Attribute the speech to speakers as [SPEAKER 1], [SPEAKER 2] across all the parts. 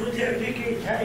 [SPEAKER 1] ગુરુદેવજી Jay.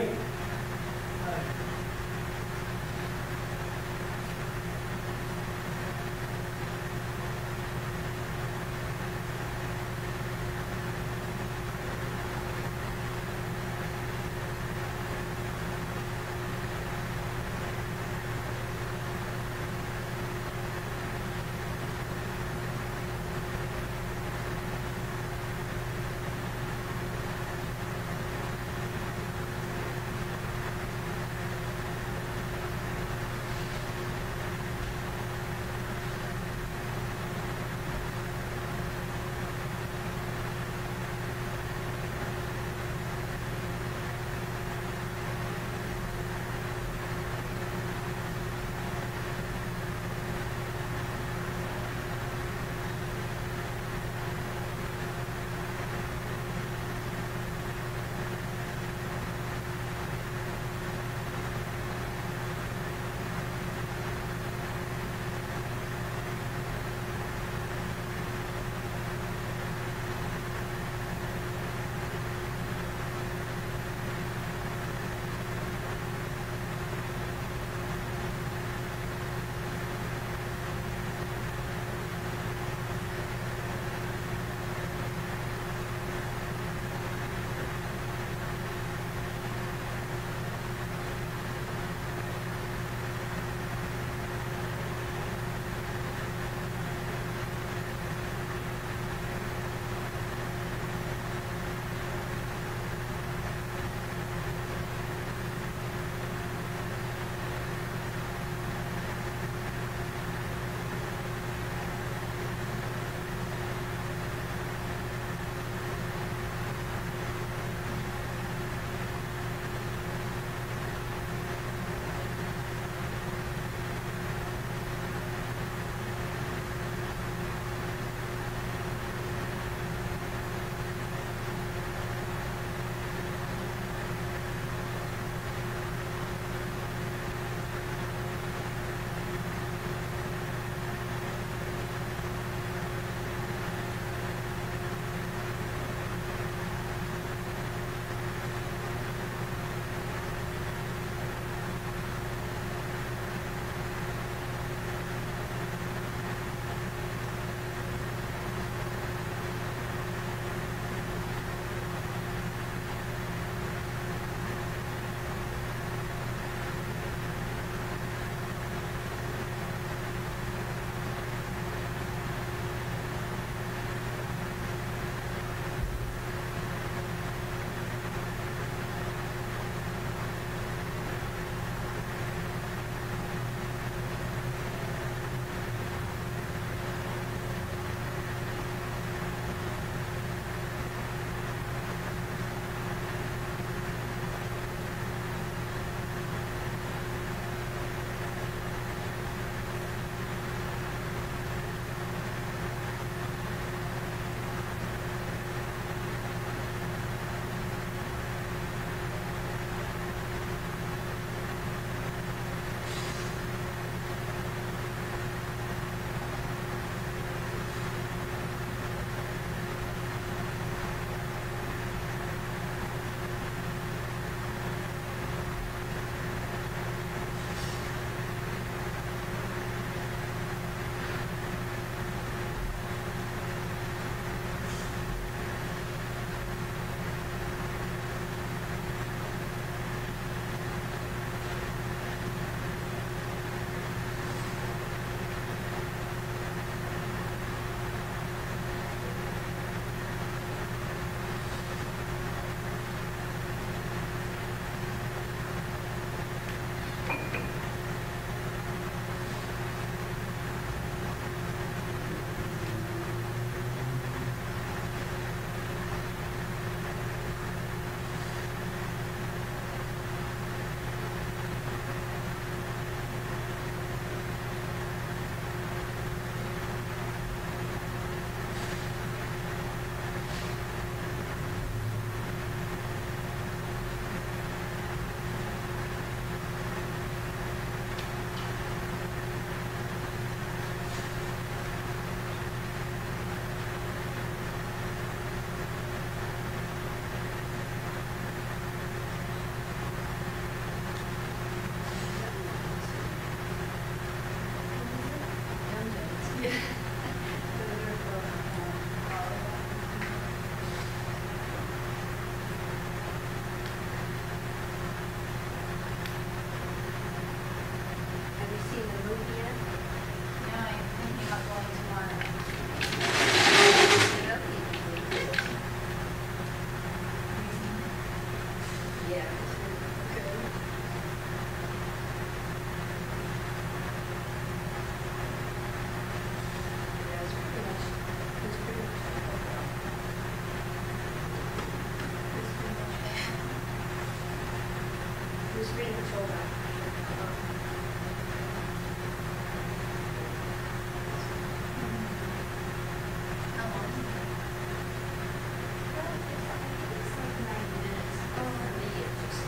[SPEAKER 1] Yeah. Okay. Yeah, it's pretty much it's pretty much all that.
[SPEAKER 2] How long?
[SPEAKER 1] Well, I think it's like 90 minutes. For me, it's just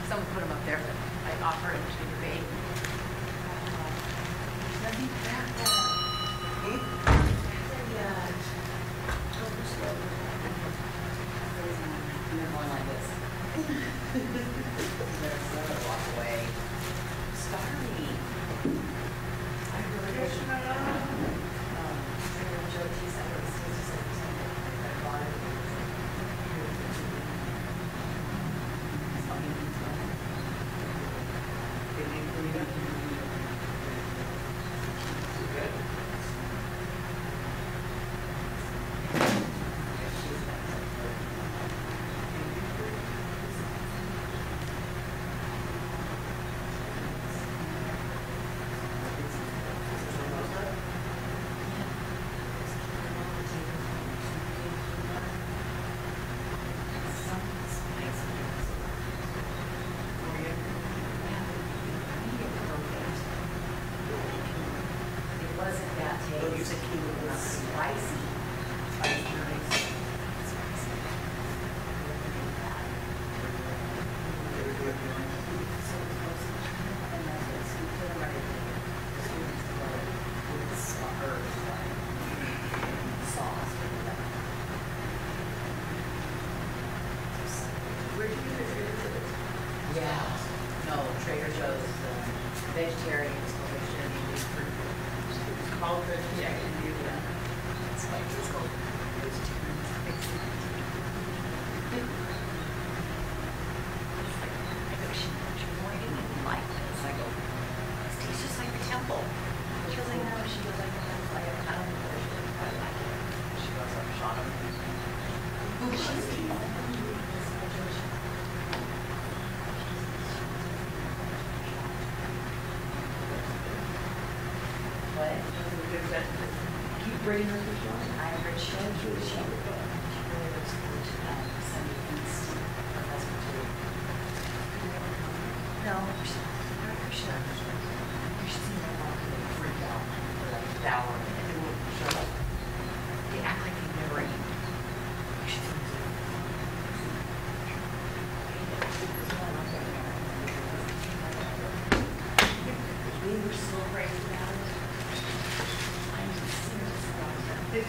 [SPEAKER 2] Someone put them up there, but I offer it to debate. You're going like this. Better walk away. Starry. I heard it. Joe T said it was something. I bought it. Something. What?
[SPEAKER 3] Keep bringing her to shore.
[SPEAKER 2] I heard she really looks good. Sunday East, her husband too. No, harekrishna. You should see my mom, they freak out for like an hour and they won't show up. They act like they've never eaten. You should see them. We were so crazy about it. I'm serious about it.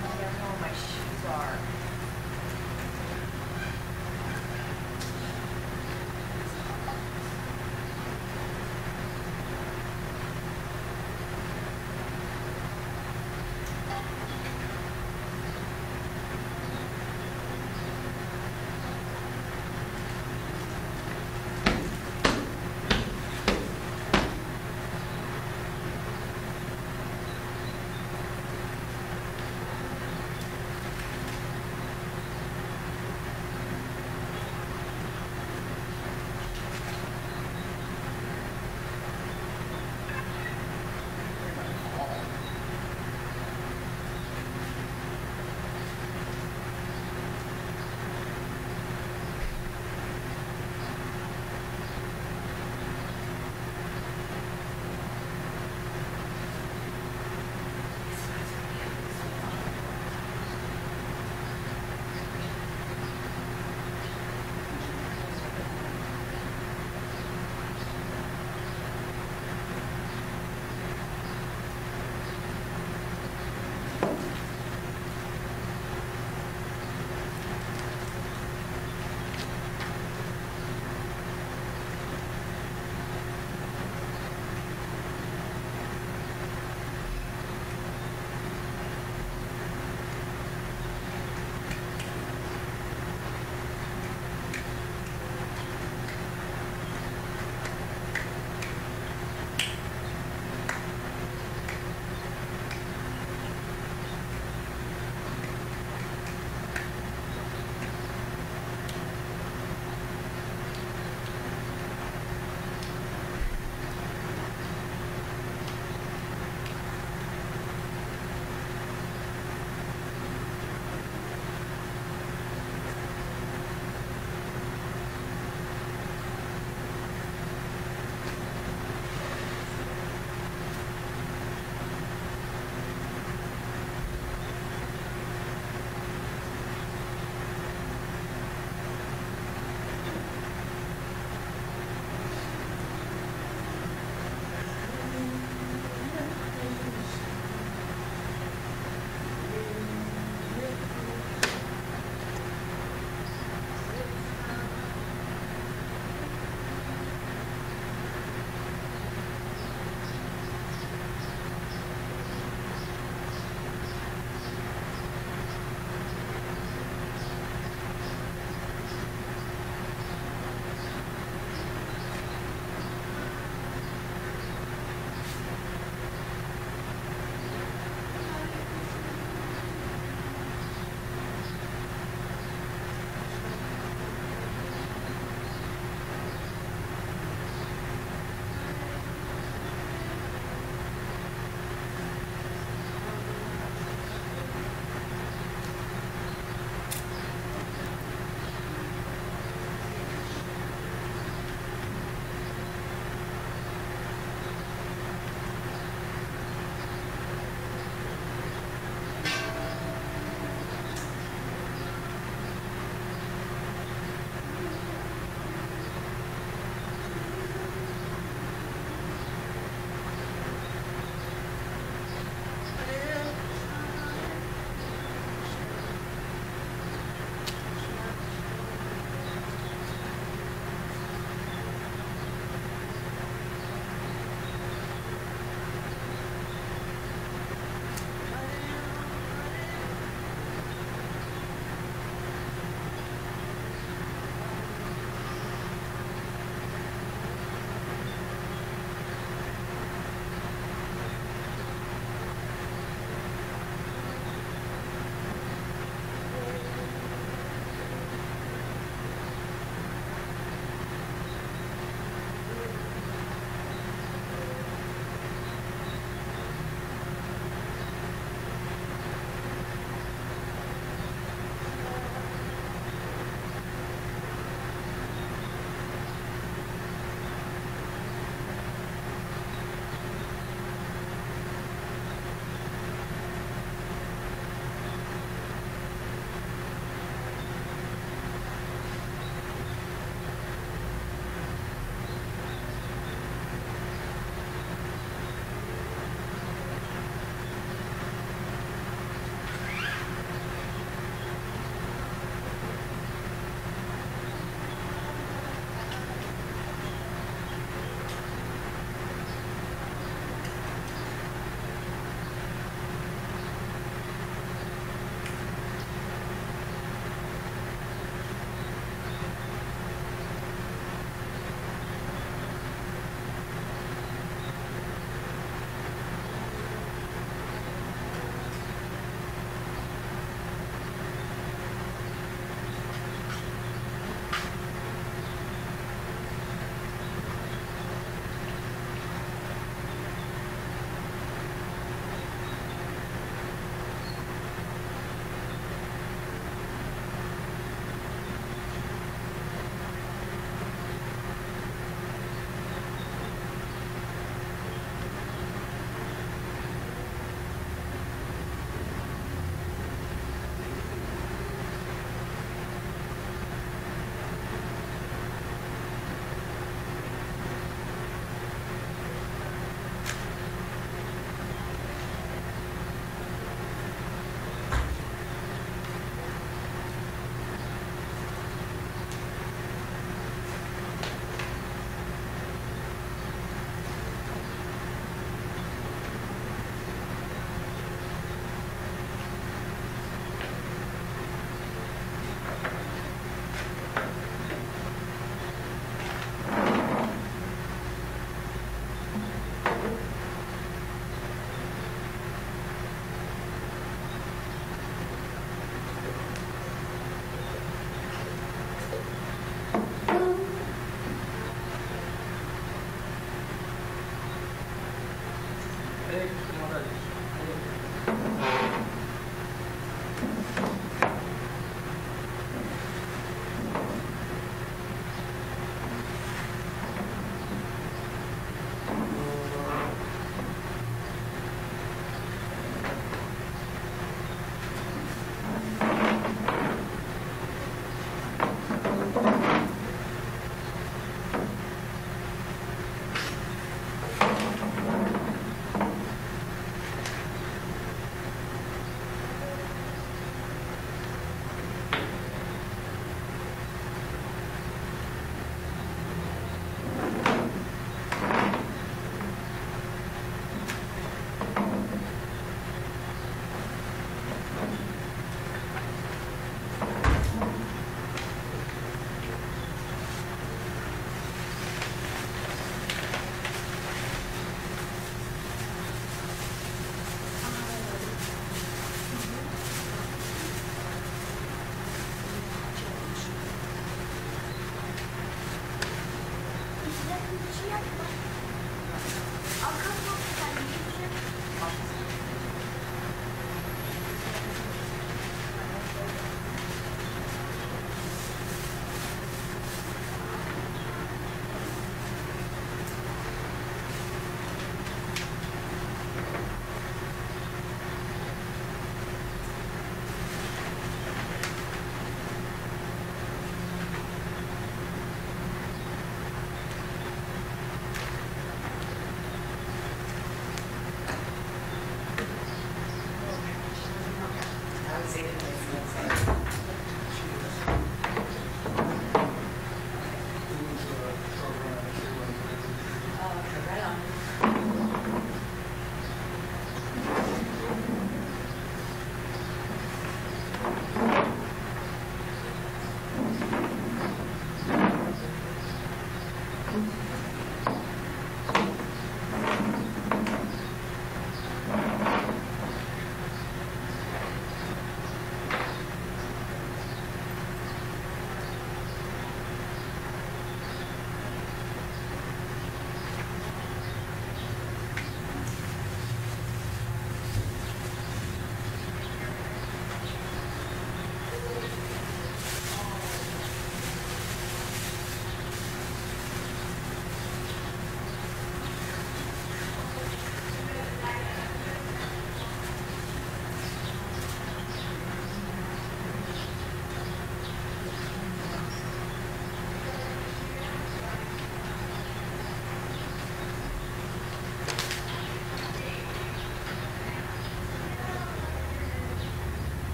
[SPEAKER 2] I don't know where my shoes are.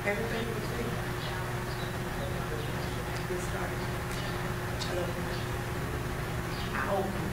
[SPEAKER 3] Everybody was there. Get started. Hello. Ow.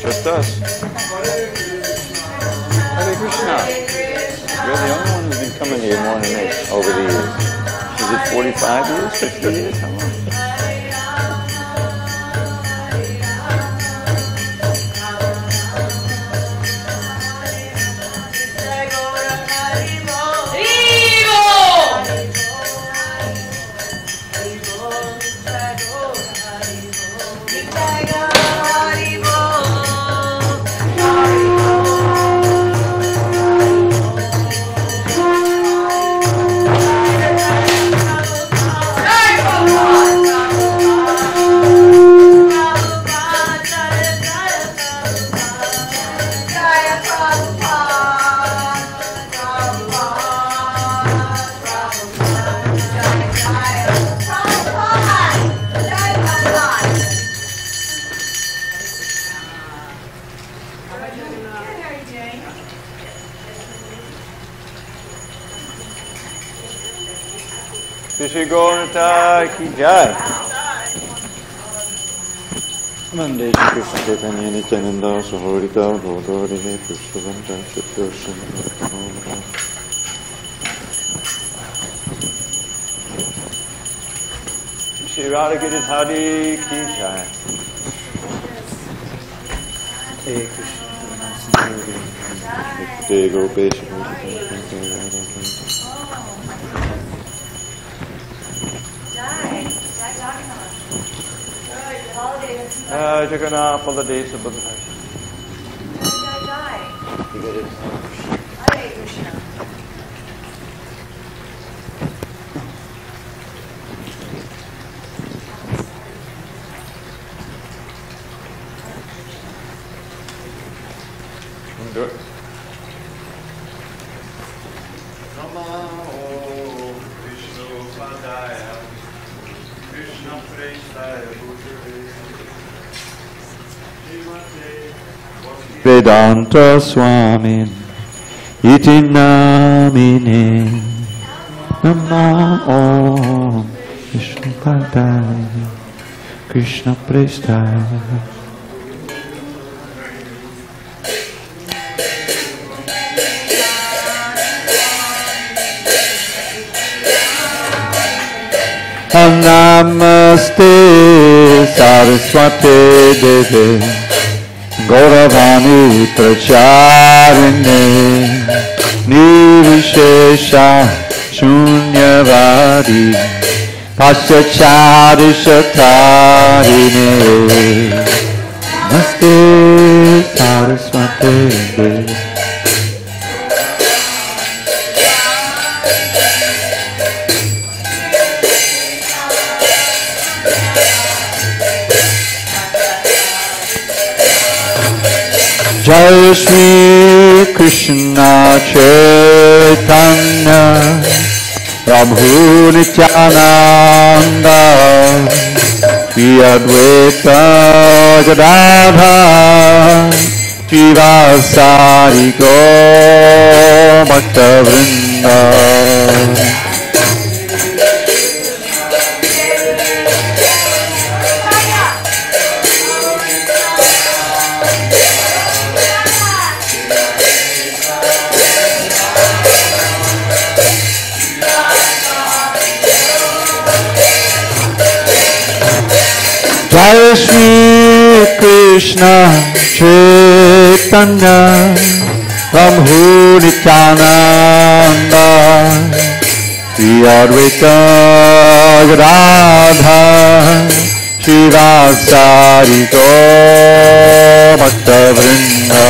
[SPEAKER 4] Just us. Hare Krishna. You're the only one who's been coming here more than me over the years. Is it 45 years, 50 years? How long? Shri Gaurata ki jai. Vande Shri Krishna Chaitanya Nityananda Saharita Gaudarihe Krishnavanta Satyoshan. Shri Radha Giridhari ki jai. Hey Krishna. Jai Gopesha. Jagannath Baladev Subhadra. You get it?
[SPEAKER 2] Hare Krishna.
[SPEAKER 4] Do it.
[SPEAKER 5] Namo Vishnu Padaya Krishna Prestaya
[SPEAKER 4] Vedanta Swamin Iti Namine Namo Vishnu Padaya Krishna Prestaya. Namaste Saraswate Deve Gauravani Pracharine Nirvishesha Shunyavadi Paschacharishtarine Namaste Saraswate Deve. Jai Shri Krishna Chaitanya Prabhu Nityananda Shri Advaita Gadadhar Shivasari Gaur Bhakta Vrinda. Jai Shri Krishna Chaitanya Prabhu Nityananda Shri Advaita Gadadhar Shivasari Gaur Bhakta Vrinda.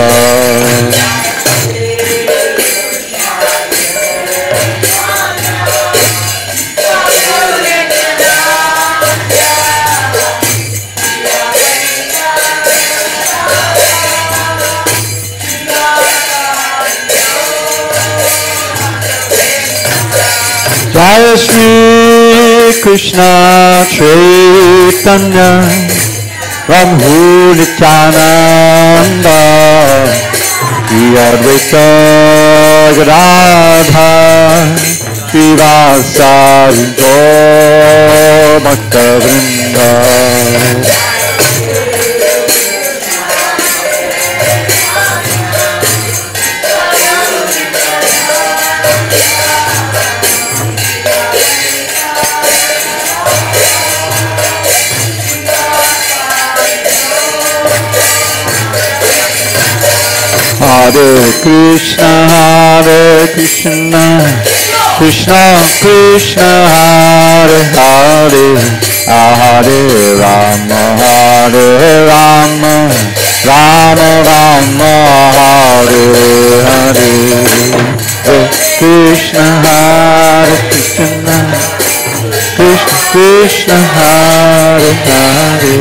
[SPEAKER 4] Sri Krishna Chaitanya Prabhu Nityananda Shri Advaita Gadadhar Srivasari Gaur Bhakta Vrinda. Hare Krishna, Krishna Krishna, Hare Hare, Hare Rama, Rama Rama, Hare Hare. Hare Krishna, Krishna Krishna, Hare Hare.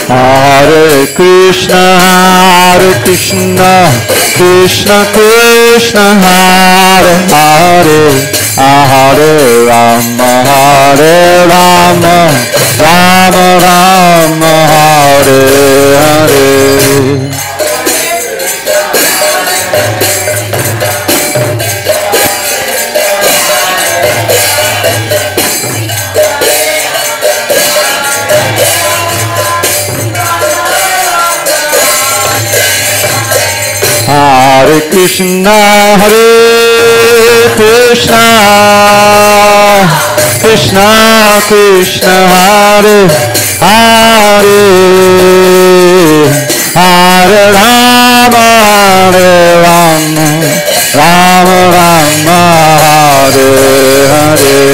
[SPEAKER 4] Hare Krishna, Krishna Krishna, Hare Hare, Hare Rama, Rama Rama, Hare Hare. Hare Krishna, Krishna Krishna, Hare Hare, Hare Rama, Rama Rama, Hare Hare.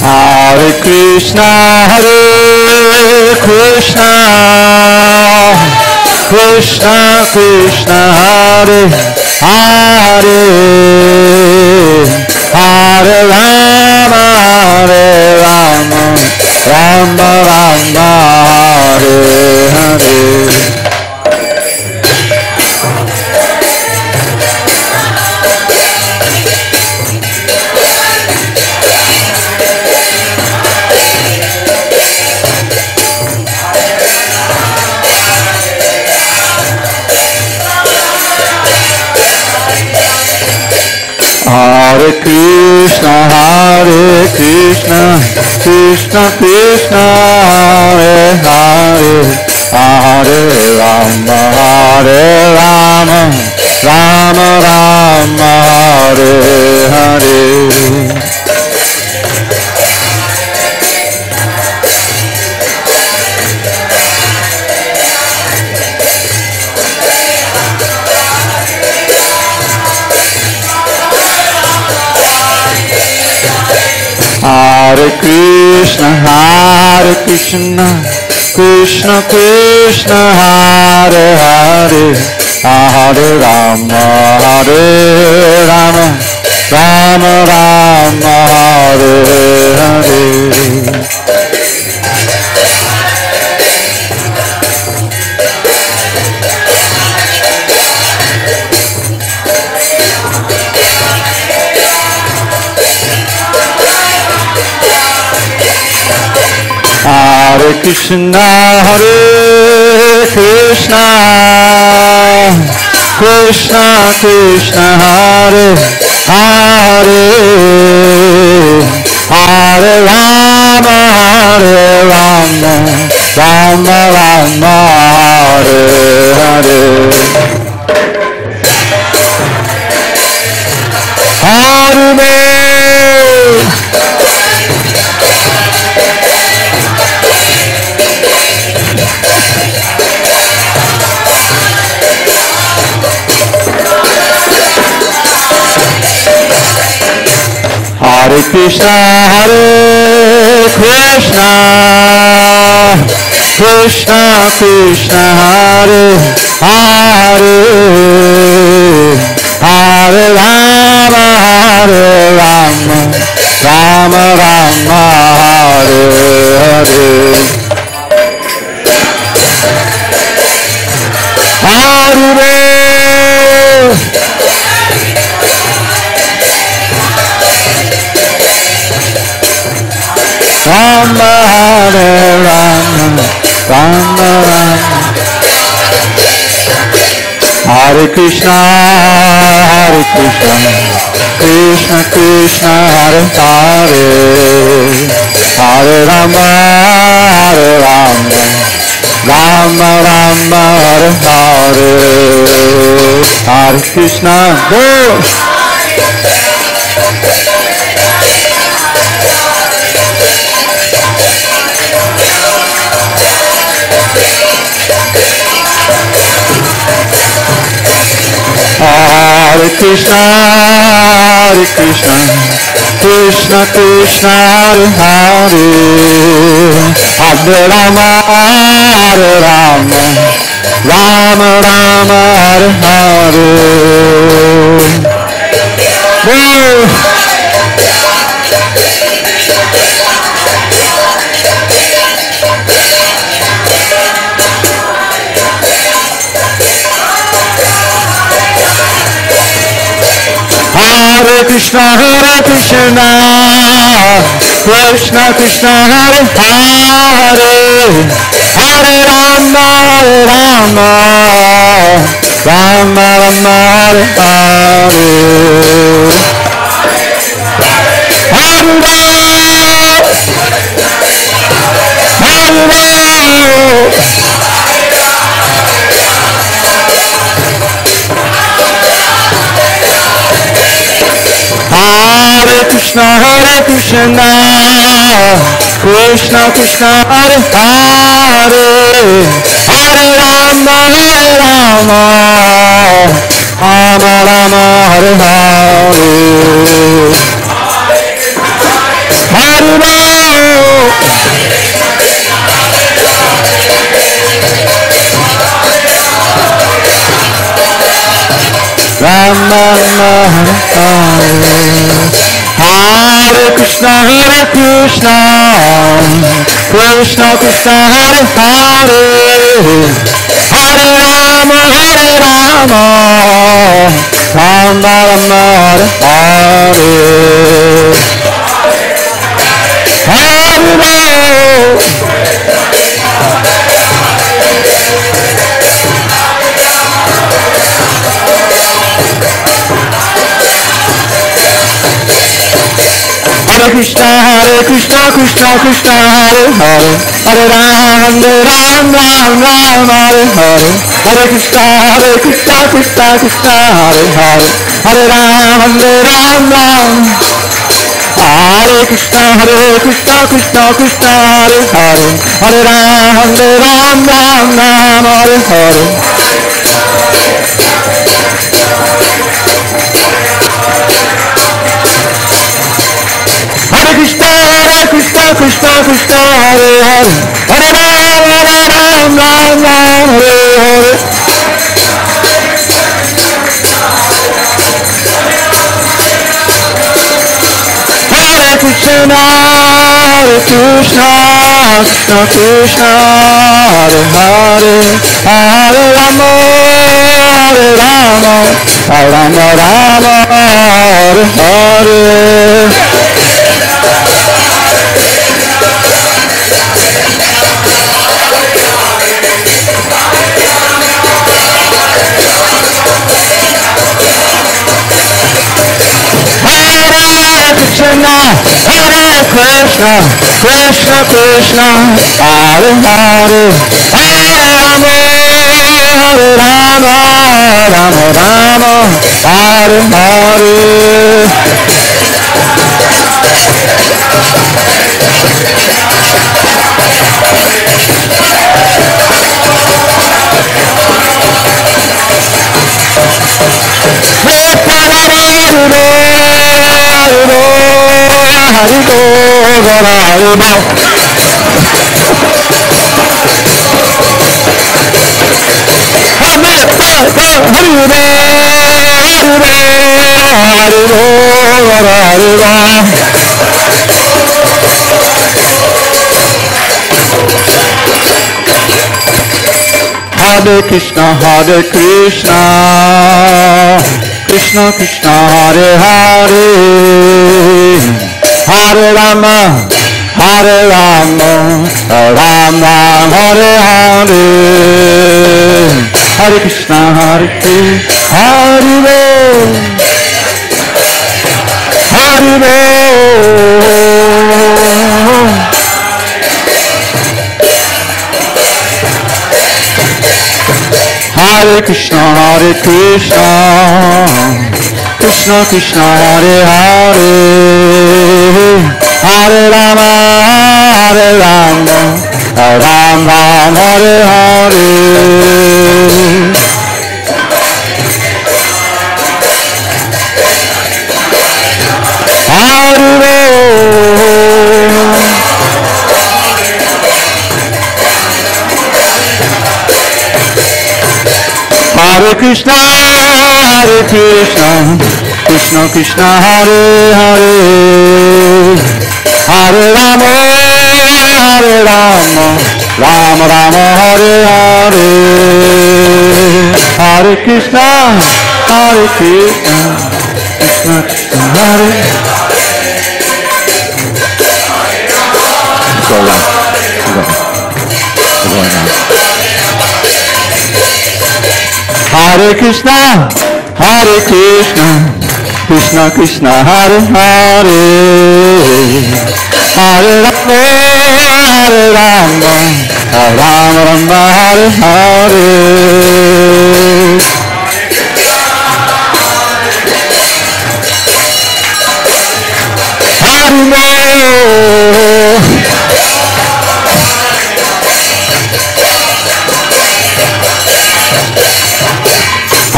[SPEAKER 4] Hare Krishna, Krishna Krishna, Hare Hare, Hare Rama, Rama Rama, Hare Hare. Hare Krishna, Krishna Krishna, Hare Hare, Hare Rama, Rama Rama, Hare Hare. Hare Krishna, Krishna Krishna, Hare Hare, Hare Rama, Rama Rama, Hare Hare. Hare Krishna, Krishna Krishna, Hare Hare, Hare Rama, Rama Rama, Hare Hare. Hare Hare Krishna, Krishna, Krishna Krishna, Hare Hare, Hare Rama, Hare Rama, Rama Rama, Hare Hare. Hare Rama, Hare Rama, Rama Rama, Hare Krishna, Krishna Krishna, Hare Hare, Hare Rama, Hare Rama, Rama Rama, Hare Hare, Hare Krishna, go! Hare Krishna, Krishna Krishna, Hare Hare, Hare Rama, Hare Rama, Rama Rama, Hare Hare. Hare Krishna, Krishna Krishna, Hare Hare, Hare Rama, Rama Rama, Hare Hare, Hare Krishna, Krishna Krishna, Hare Hare, Hare Rama, Rama Rama, Hare Hare, Hare Rama, Hare Krishna, Krishna Krishna, Hare Hare, Hare Rama, Rama Rama, Hare Hare, Hare Krishna, Krishna Krishna, Hare Hare, Hare Rama, Rama Hare Hare, Hare Krishna, Krishna Krishna, Hare Hare, Hare Rama, Rama Hare Krishna, Krishna Krishna, Hare Hare, Hare Rama, Rama Hare Hare. Hare Krishna, Krishna Krishna, Hare Hare, Hare Rama, Rama Hare Hare. Hare Krishna, Krishna Krishna, Hare Hare, Hare Rama, Rama Hare Hare. Krishna, Krishna Krishna, Hare Hare, Hare Rama, Rama Hare Hare. Hare Hare Krishna, Krishna Krishna, Hare Hare, Hare Rama, Rama Rama, Hare Hare, Hare Krishna, Hare Ram, Hare Ram. Hare Krishna, Krishna Krishna, Hare Hare, Hare Rama, Rama Rama, Hare Hare. Hare Krishna, Krishna Krishna, Hare Hare, Hare Rama, Rama Rama, Hare Hare, Hare Krishna, Krishna Krishna, Hare. Go on. Hare Krishna, Krishna Krishna, Hare Hare, Hare Rama, Rama Rama, Hare Hare.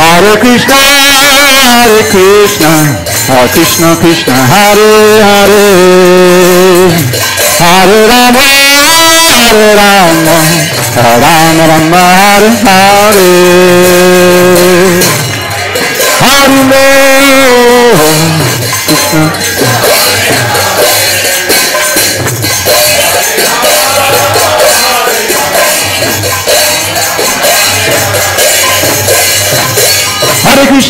[SPEAKER 4] Hare Krishna, Krishna Krishna, Hare Hare, Hare Rama, Rama Rama, Hare Hare, Hare Krishna.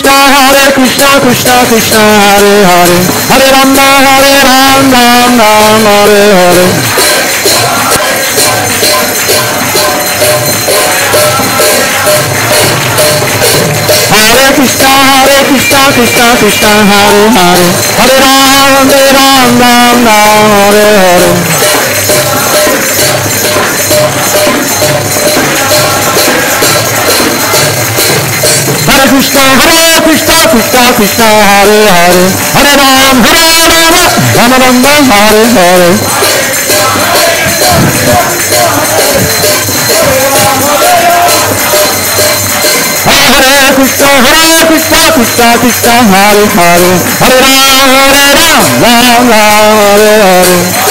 [SPEAKER 4] Hare Krishna, Krishna Krishna, Hare Hare, Hare Rama, Rama Rama, Hare Hare. Hare Krishna, Krishna Krishna, Hare Hare, Hare Rama, Rama Hare Hare. Hare Krishna, Krishna Krishna, Hare Hare, Hare Rama, Rama Rama, Hare Hare. Hare Krishna, Krishna, Hare Hare, Hare Rama, Rama Hare Hare.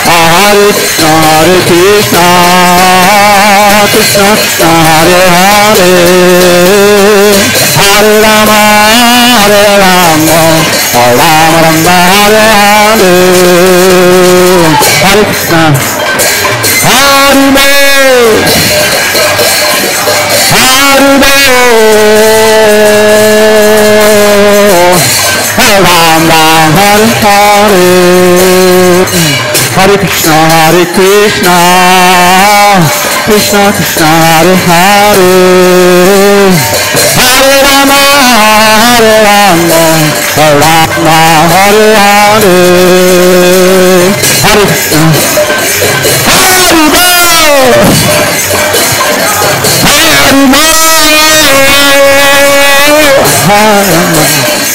[SPEAKER 4] Hare Krishna, Krishna Krishna, Hare Hare, Hare Rama, Rama Rama, Hare Hare. Hare Krishna, Hare Rama, Hare Hare. Hare Krishna, Krishna Krishna, Hare Hare, Hare Rama, Rama Hare Hare. Hare Krishna,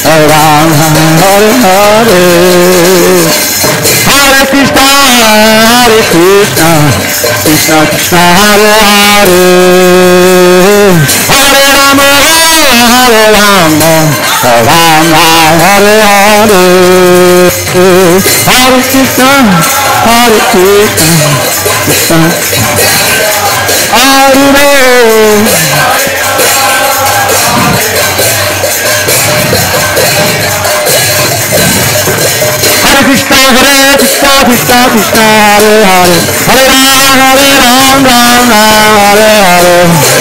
[SPEAKER 4] Hare Rama, Hare Hare. Hare Krishna, Krishna Krishna, Hare Hare, Hare Rama, Rama Hare Rama, Rama Hare Hare, Hare Krishna, Hare Krishna, Krishna Hare Ram. Hare Krishna, Krishna Krishna, Hare Hare, Hare Ram, Ram Ram, Hare Hare.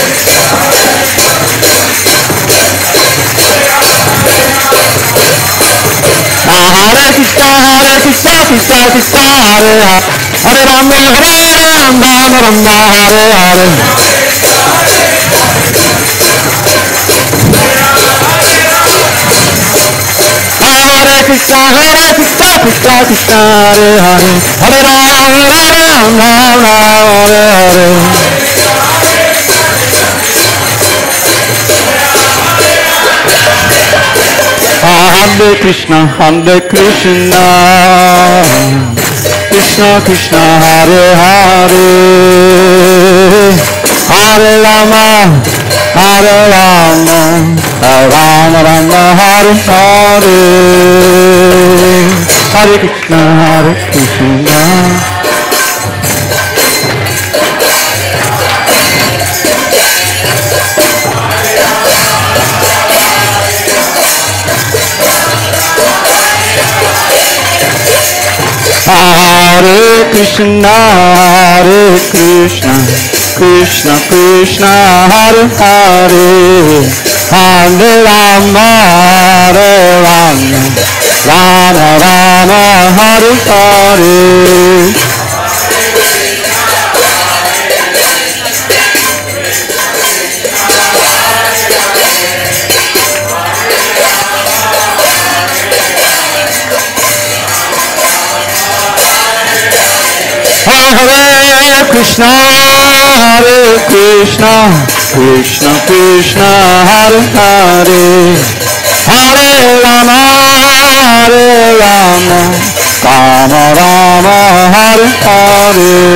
[SPEAKER 4] Hare Krishna, Krishna Krishna, Hare Hare, Hare Ram, Ram Ram, Hare Hare. Hare Krishna, Krishna Krishna, Hare Hare, Hare Ram, Ram Ram, Hare Hare. Hare Krishna, Krishna Krishna, Hare Hare, Hare Rama, Rama Rama, Hare Hare. Hare Krishna, Krishna. Hare Krishna, Krishna Krishna, Hare Hare, Hare Rama, Rama Rama, Hare Hare. Hare Krishna, Krishna Krishna, Hare Hare, Hare Rama, Rama Rama, Hare Hare.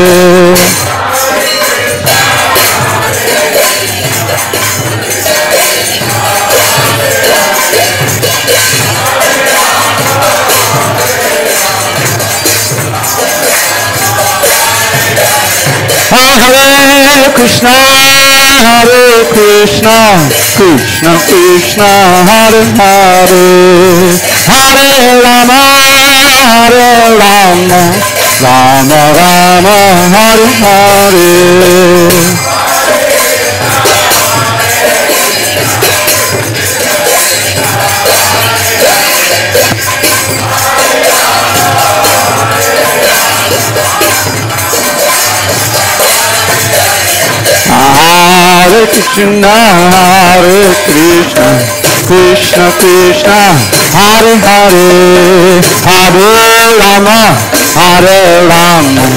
[SPEAKER 4] Hare Krishna, Krishna Krishna, Hare Hare, Hare Rama, Rama Rama, Hare Hare. Hare Krishna, Krishna Krishna, Hare Hare, Hare Rama,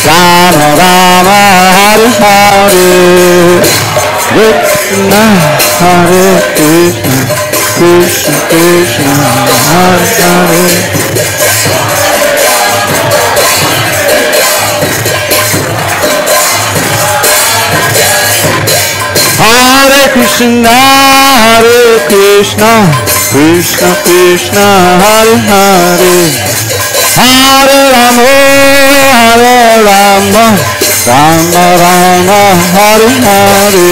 [SPEAKER 4] Rama Rama, Hare Hare. Krishna, Hare Krishna, Krishna Hare Hare. Hare Krishna, Krishna Krishna, Hare Hare, Hare Rama, Rama Rama, Hare Hare.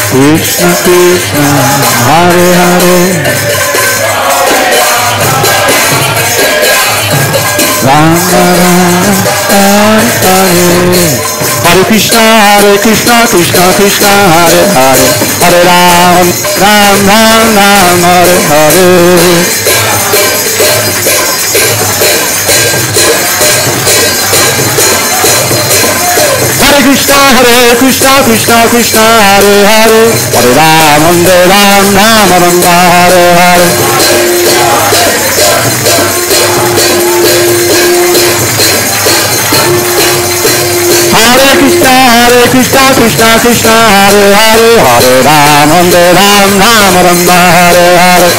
[SPEAKER 4] Krishna Hare Hare, Rama Rama, Hare Hare. Hare Krishna, Krishna Krishna, Hare Hare, Hare Ram, Ram Ram, Hare Hare. Hare Krishna, Krishna Krishna, Hare Hare, Hare Ram, Ram Ram, Hare Hare. Hare Krishna, Krishna Krishna, Hare Hare, Hare Ram, Ram Hare Hare.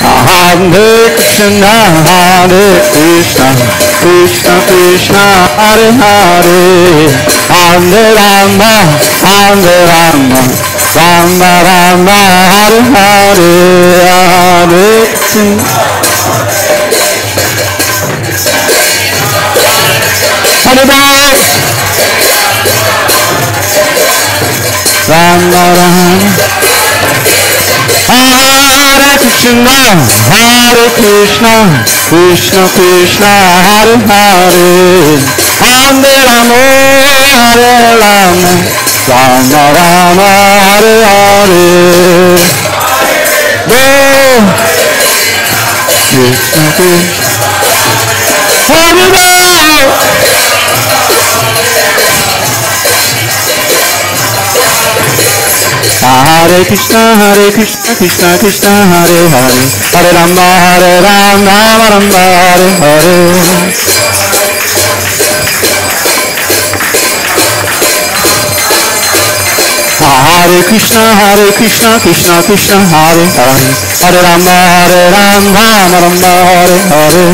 [SPEAKER 4] Hare Hare Krishna, Krishna Krishna, Hare Hare, Hare Rama, Rama Rama, Hare Hare, Hare Krishna. Hare Rama, Rama Rama, Hare Krishna, Krishna Krishna, Hare Hare, Hare Rama, Rama Rama, Hare Hare, Krishna Krishna, Hare Rama. Hare Krishna, Krishna Krishna, Hare Hare, Hare Rama, Rama Rama, Hare Hare. Hare Krishna, Krishna Krishna, Hare Hare, Hare Rama, Rama Rama, Hare Hare.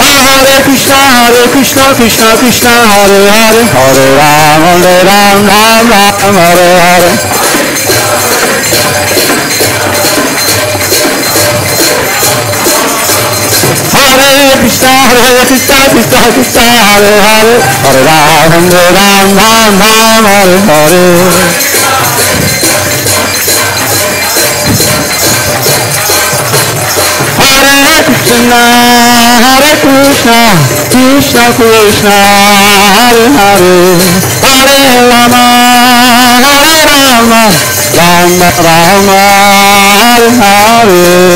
[SPEAKER 4] Hare Krishna, Krishna Krishna, Hare Hare, Hare Rama, Rama, Hare Hare. Hare Krishna, Krishna Krishna, Hare Hare, Hare Rama, Rama, Hare Hare. Hare Krishna, Krishna Krishna, Hare Hare, Hare Rama, Rama Rama, Hare Hare.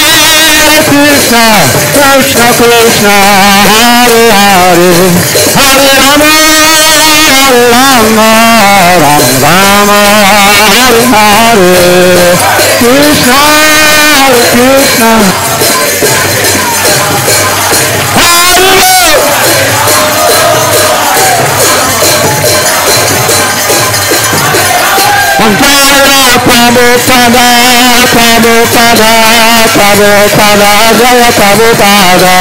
[SPEAKER 4] Hare Krishna, Krishna Krishna, Hare Hare, Hare Rama, Rama Rama, Hare Hare, Krishna Krishna, Jaya Prabhupada, Prabhupada, Prabhupada, Jaya Prabhupada.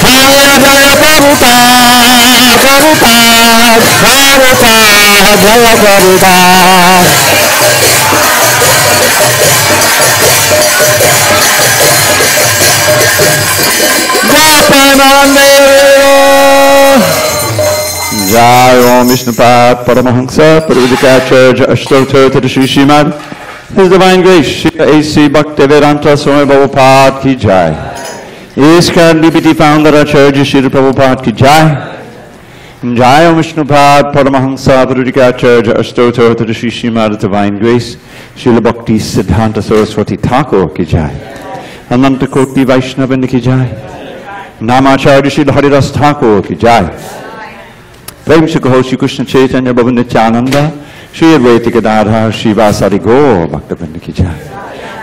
[SPEAKER 4] Jaya Jaya Prabhupada, Prabhupada, Prabhupada, Jaya Prabhupada. Jaya Premanande. Jai Om Vishnupad Paramahansa Parivadikacharya Ashtotara Shri Srimad His Divine Grace Srila A.C. Bhaktivedanta Swami Prabhupada Ki Jai. ISKCON DPT Founder Acharya Srila Prabhupada Ki Jai. Jai Om Vishnupad Paramahansa Parivadikacharya Ashtotara Shri Srimad Divine Grace Srila Bhakti Siddhanta Saraswati Thakur Ki Jai. Ananta Koti Vaishnavanda Ki Jai. Namacharya Srila Haridas Thakur Ki Jai. Prem se kaho Shri Krishna Chaitanya Bhavan Nityananda Shri Advaita Gadadhar Shri Vasari Gaur Bhaktivinoda Ki Jai.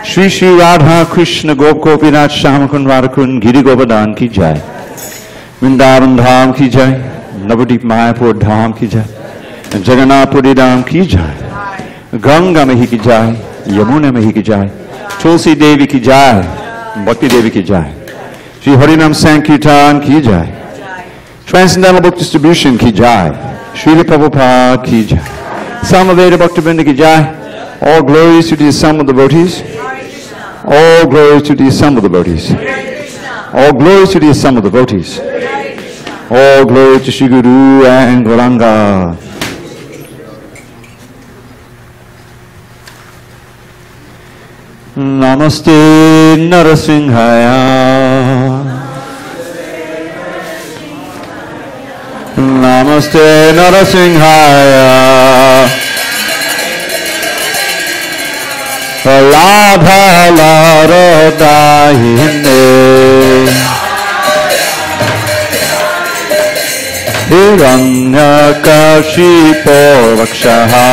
[SPEAKER 4] Shri Shri Radha Krishna Gop Gopinath Shyamakund Radhakund Giri Govardhan Ki Jai. Vrindavan Dham Ki Jai. Navadip Mayapur Dham Ki Jai. Jagannath Puri Dham Ki Jai. Ganga Mahi Ki Jai. Yamuna Mahi Ki Jai. Tulsi Devi Ki Jai. Bhakti Devi Ki Jai. Shri Harinam Sankirtan Ki Jai. Transcendental Book Distribution Ki Jai. Srila Prabhupada Ki Jai. Samaveda Bhaktivinoda Ki Jai. All glories to the assembled devotees. All glories to the assembled devotees. All glories to the assembled devotees. All glories to Shri Guru and Gauranga. Namaste Narasimhaya. Namaste Narasimhaya. Labha Larodahine. Hiranyakashipo Vakshaha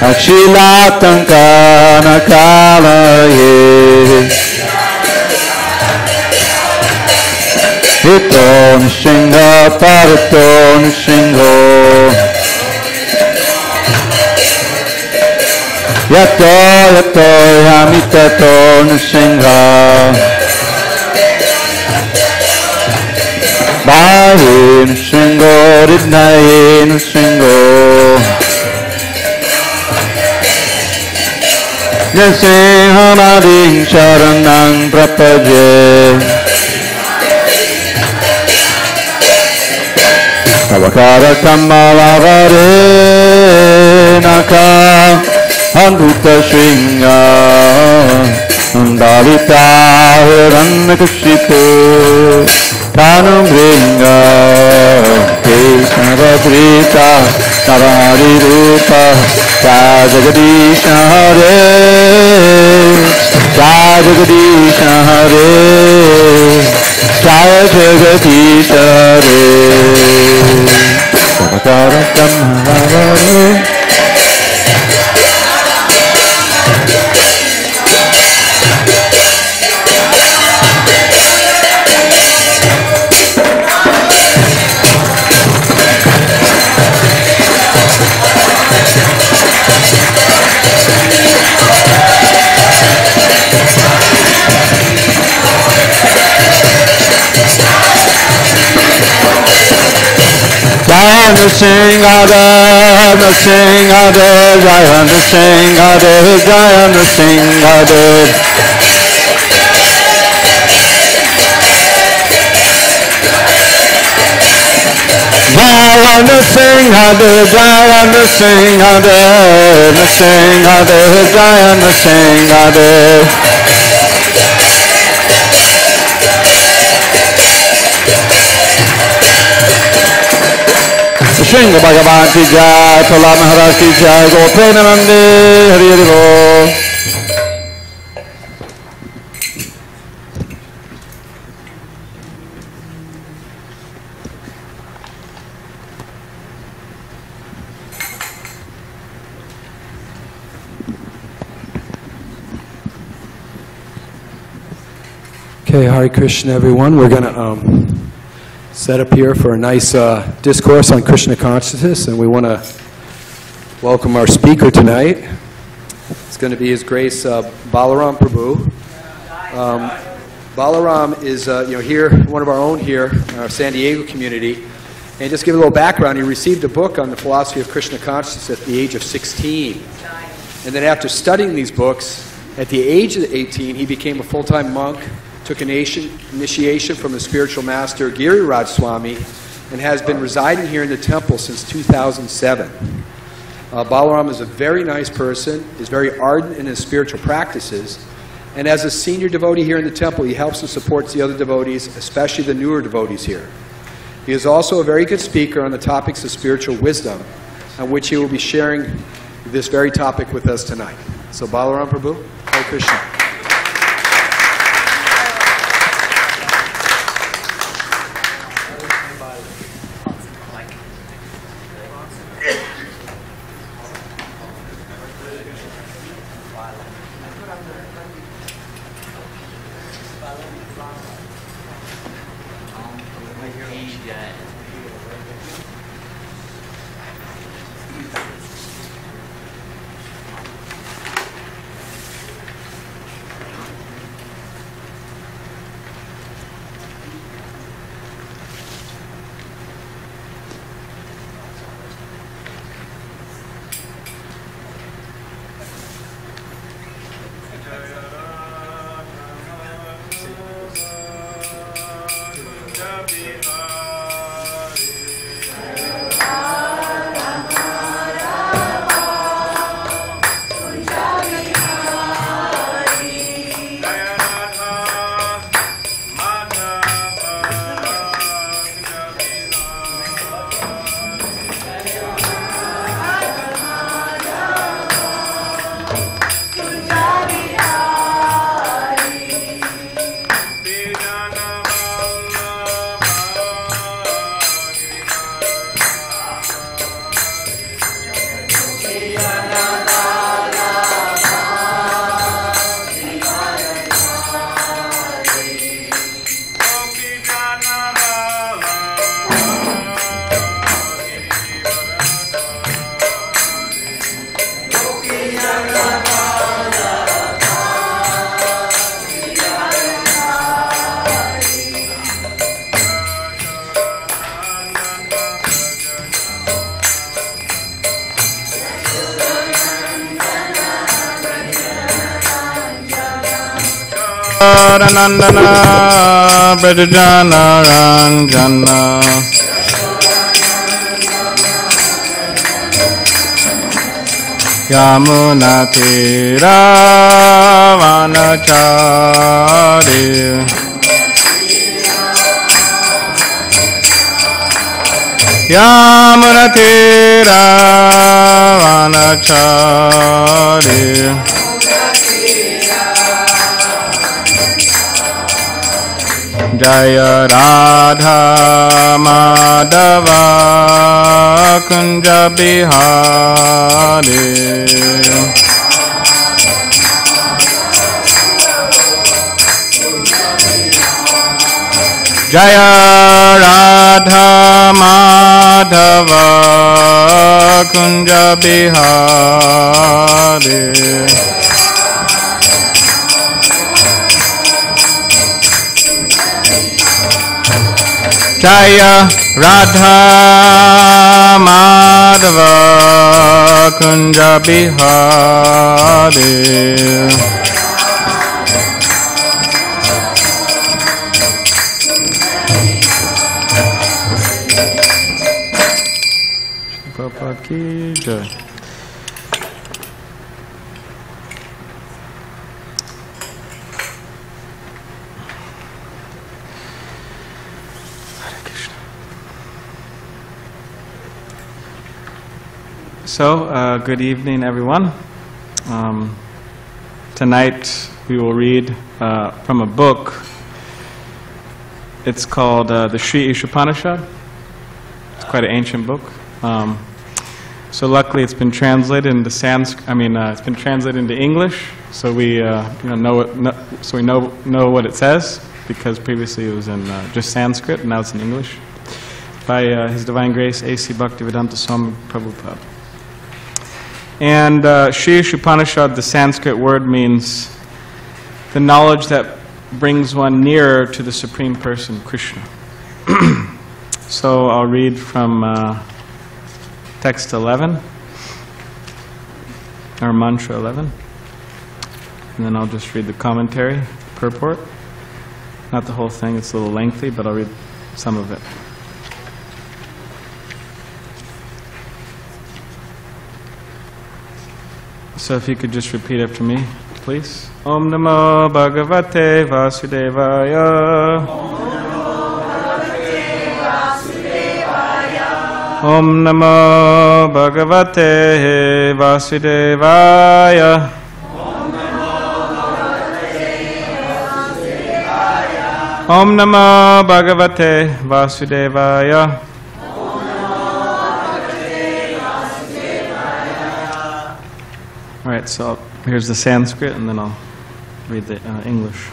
[SPEAKER 4] Akshilatankanakalaye Hito Nishinga Parato Nishingo Yato Yato Yamitato Nishinga Bhari Nishingo Ridnaye Nishingo Yasinhamading Sharanang Prapaje Tavakara Kamalavare Naka Anduta Shringa Dalita Hiranyakashipu Tanumringa Keshavadrita Navadi Rupa Jagadisha Hare Jagadisha Hare Jagadisha Hare Savakara Kamhalavare Jayana Singh Hare, Singh Hare, Jayana Singh Hare, Jayana Singh Hare. Jayana Singh Hare, Jayana Singh Hare, Singh Hare, Jayana Singh Hare. Shringa Bhagavan ki jai, Prahlad Maharaj ki jai, Gopenanande, Hari Hari Bol.
[SPEAKER 6] Okay, Hare Krishna, everyone. We're going to set up here for a nice discourse on Krishna consciousness, and we want to welcome our speaker tonight. It's going to be His Grace Balaram Prabhu. Balaram is here, one of our own here in our SanDiego community. And just give a little background, he received a book on the philosophy of Krishna consciousness at the age of 16. And then after studying these books, at the age of 18, he became a full-time monk, took initiation from the spiritual master Giriraj Swami, and has been residing here in the temple since 2007. Balaram is a very nice person, is very ardent in his spiritual practices, and as a senior devotee here in the temple, he helps and supports the other devotees, especially the newer devotees here. He is also a very good speaker on the topics of spiritual wisdom, on which he will be sharing this very topic with us tonight. So Balaram Prabhu, Hare Krishna.
[SPEAKER 5] Nandana Brajajana Ranjana Yamuna Tira Vanachari Yamuna Tira Vanachari Jaya Radha Madhava Kunja Bihari Jaya Radha Madhava Kunja Bihari Jaya Radha Madhava Kunja Bihari Prabhupada ki jai. So, good evening, everyone. Tonight we will read from a book. It's called the Sri Ishopanishad. It's quite an ancient book. So luckily, it's been translated into Sanskrit. It's been translated into English. So we know what it says, because previously it was in just Sanskrit, and now it's in English. By His Divine Grace A.C. Bhaktivedanta Swami Prabhupada. And Sri Ishopanishad, the Sanskrit word, means the knowledge that brings one nearer to the Supreme Person, Krishna. So I'll read from text 11, or mantra 11, and then I'll just read the commentary, purport. Not the whole thing, it's a little lengthy, but I'll read some of it. So if you could just repeat after me, please. Om Namo Bhagavate Vasudevaya. Om Namo Bhagavate Vasudevaya. Om Namo Bhagavate Vasudevaya. All right, so here's the Sanskrit, and then I'll read the English.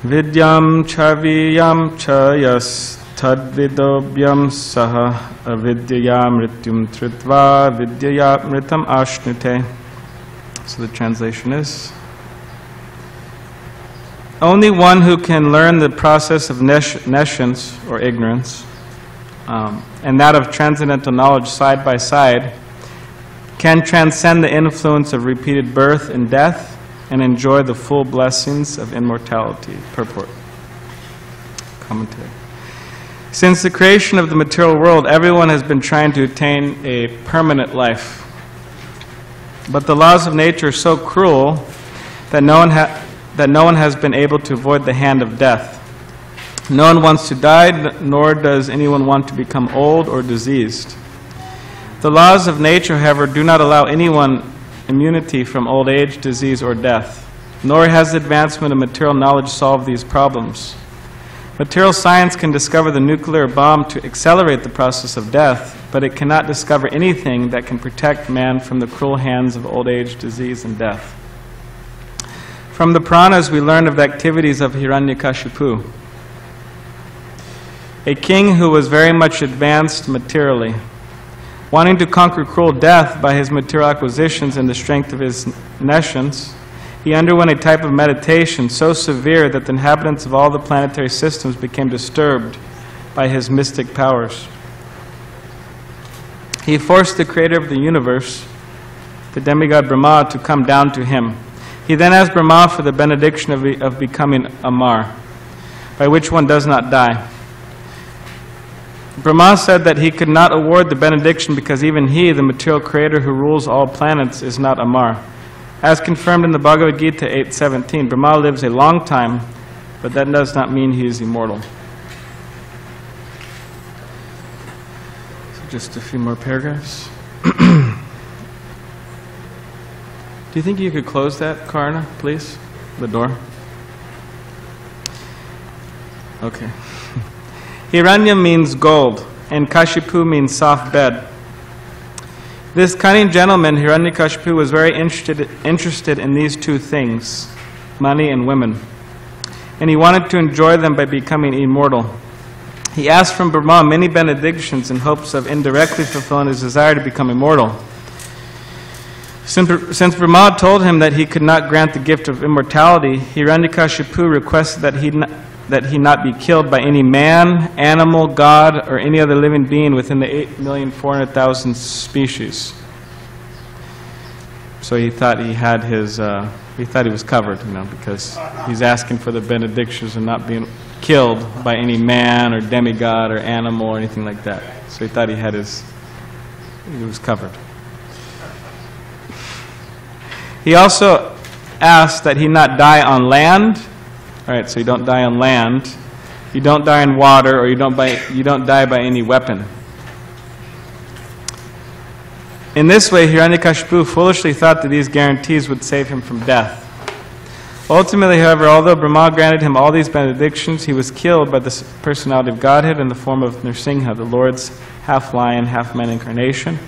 [SPEAKER 5] Vidyam chaviyam chayas tadvidobhyam saha avidyaya mrityum tritva vidyaya mritam ashnute. So the translation is, only one who can learn the process of nescience, or ignorance, and that of transcendental knowledge side by side, can transcend the influence of repeated birth and death and enjoy the full blessings of immortality. Purport. Commentary. Since the creation of the material world, everyone has been trying to attain a permanent life. But the laws of nature are so cruel that no one has been able to avoid the hand of death. No one wants to die, nor does anyone want to become old or diseased. The laws of nature, however, do not allow anyone immunity from old age, disease, or death, nor has the advancement of material knowledge solved these problems. Material science can discover the nuclear bomb to accelerate the process of death, but it cannot discover anything that can protect man from the cruel hands of old age, disease, and death. From the Puranas, we learn of the activities of Hiranyakashipu, a king who was very much advanced materially. Wanting to conquer cruel death by his material acquisitions and the strength of his nescience, he underwent a type of meditation so severe that the inhabitants of all the planetary systems became disturbed by his mystic powers. He forced the creator of the universe, the demigod Brahma, to come down to him. He then asked Brahma for the benediction of becoming Amar, by which one does not die. Brahma said that he could not award the benediction because even he, the material creator who rules all planets, is not Amar. As confirmed in the Bhagavad Gita 8:17, Brahma lives a long time, but that does not mean he is immortal. So just a few more paragraphs. Do you think you could close that, Karna, please? The door? Okay. Hiranya means gold, and Kashipu means soft bed. This cunning gentleman, Hiranyakashipu, was very interested in these two things, money and women, and he wanted to enjoy them by becoming immortal. He asked from Brahma many benedictions in hopes of indirectly fulfilling his desire to become immortal. Since Brahma told him that he could not grant the gift of immortality, Hiranyakashipu requested that he not be killed by any man, animal, god, or any other living being within the 8,400,000 species. So he thought he had his, he thought he was covered, because he's asking for the benedictions and not being killed by any man or demigod or animal or anything like that. So he thought he had he was covered. He also asked that he not die on land. All right, so you don't die on land, you don't die in water, or you don't die by any weapon. In this way, Hiranyakashipu foolishly thought that these guarantees would save him from death. Ultimately, however, although Brahma granted him all these benedictions, he was killed by the personality of Godhead in the form of Nrsimha, the Lord's half-lion, half-man incarnation.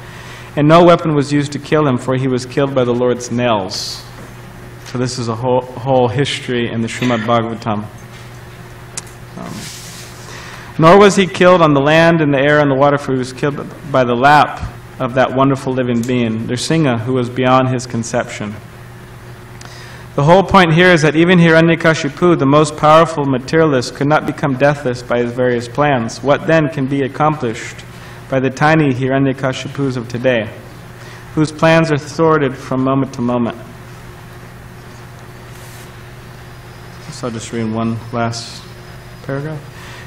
[SPEAKER 5] And no weapon was used to kill him, for he was killed by the Lord's nails. So this is a whole history in the Srimad Bhagavatam. Nor was he killed on the land, in the air, and the water, for he was killed by the lap of that wonderful living being, Nrsimha, who was beyond his conception. The whole point here is that even Hiranyakashipu, the most powerful materialist, could not become deathless by his various plans. What then can be accomplished by the tiny Hiranyakashipus of today, whose plans are thwarted from moment to moment? So I'll just read one last paragraph.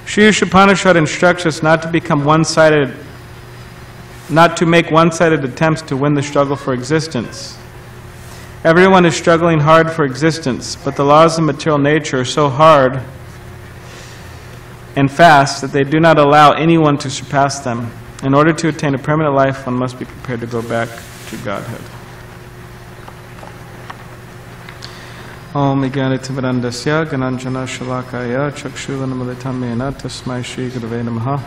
[SPEAKER 5] Sri Upanishad instructs us not to become one-sided, not to make one-sided attempts to win the struggle for existence. Everyone is struggling hard for existence, but the laws of material nature are so hard and fast that they do not allow anyone to surpass them. In order to attain a permanent life, one must be prepared to go back to Godhead. Om Jnanatimirandasya Gananjana Shalakaya Chakshuvanamalitam Mena Tasmai Shri Gurave Namaha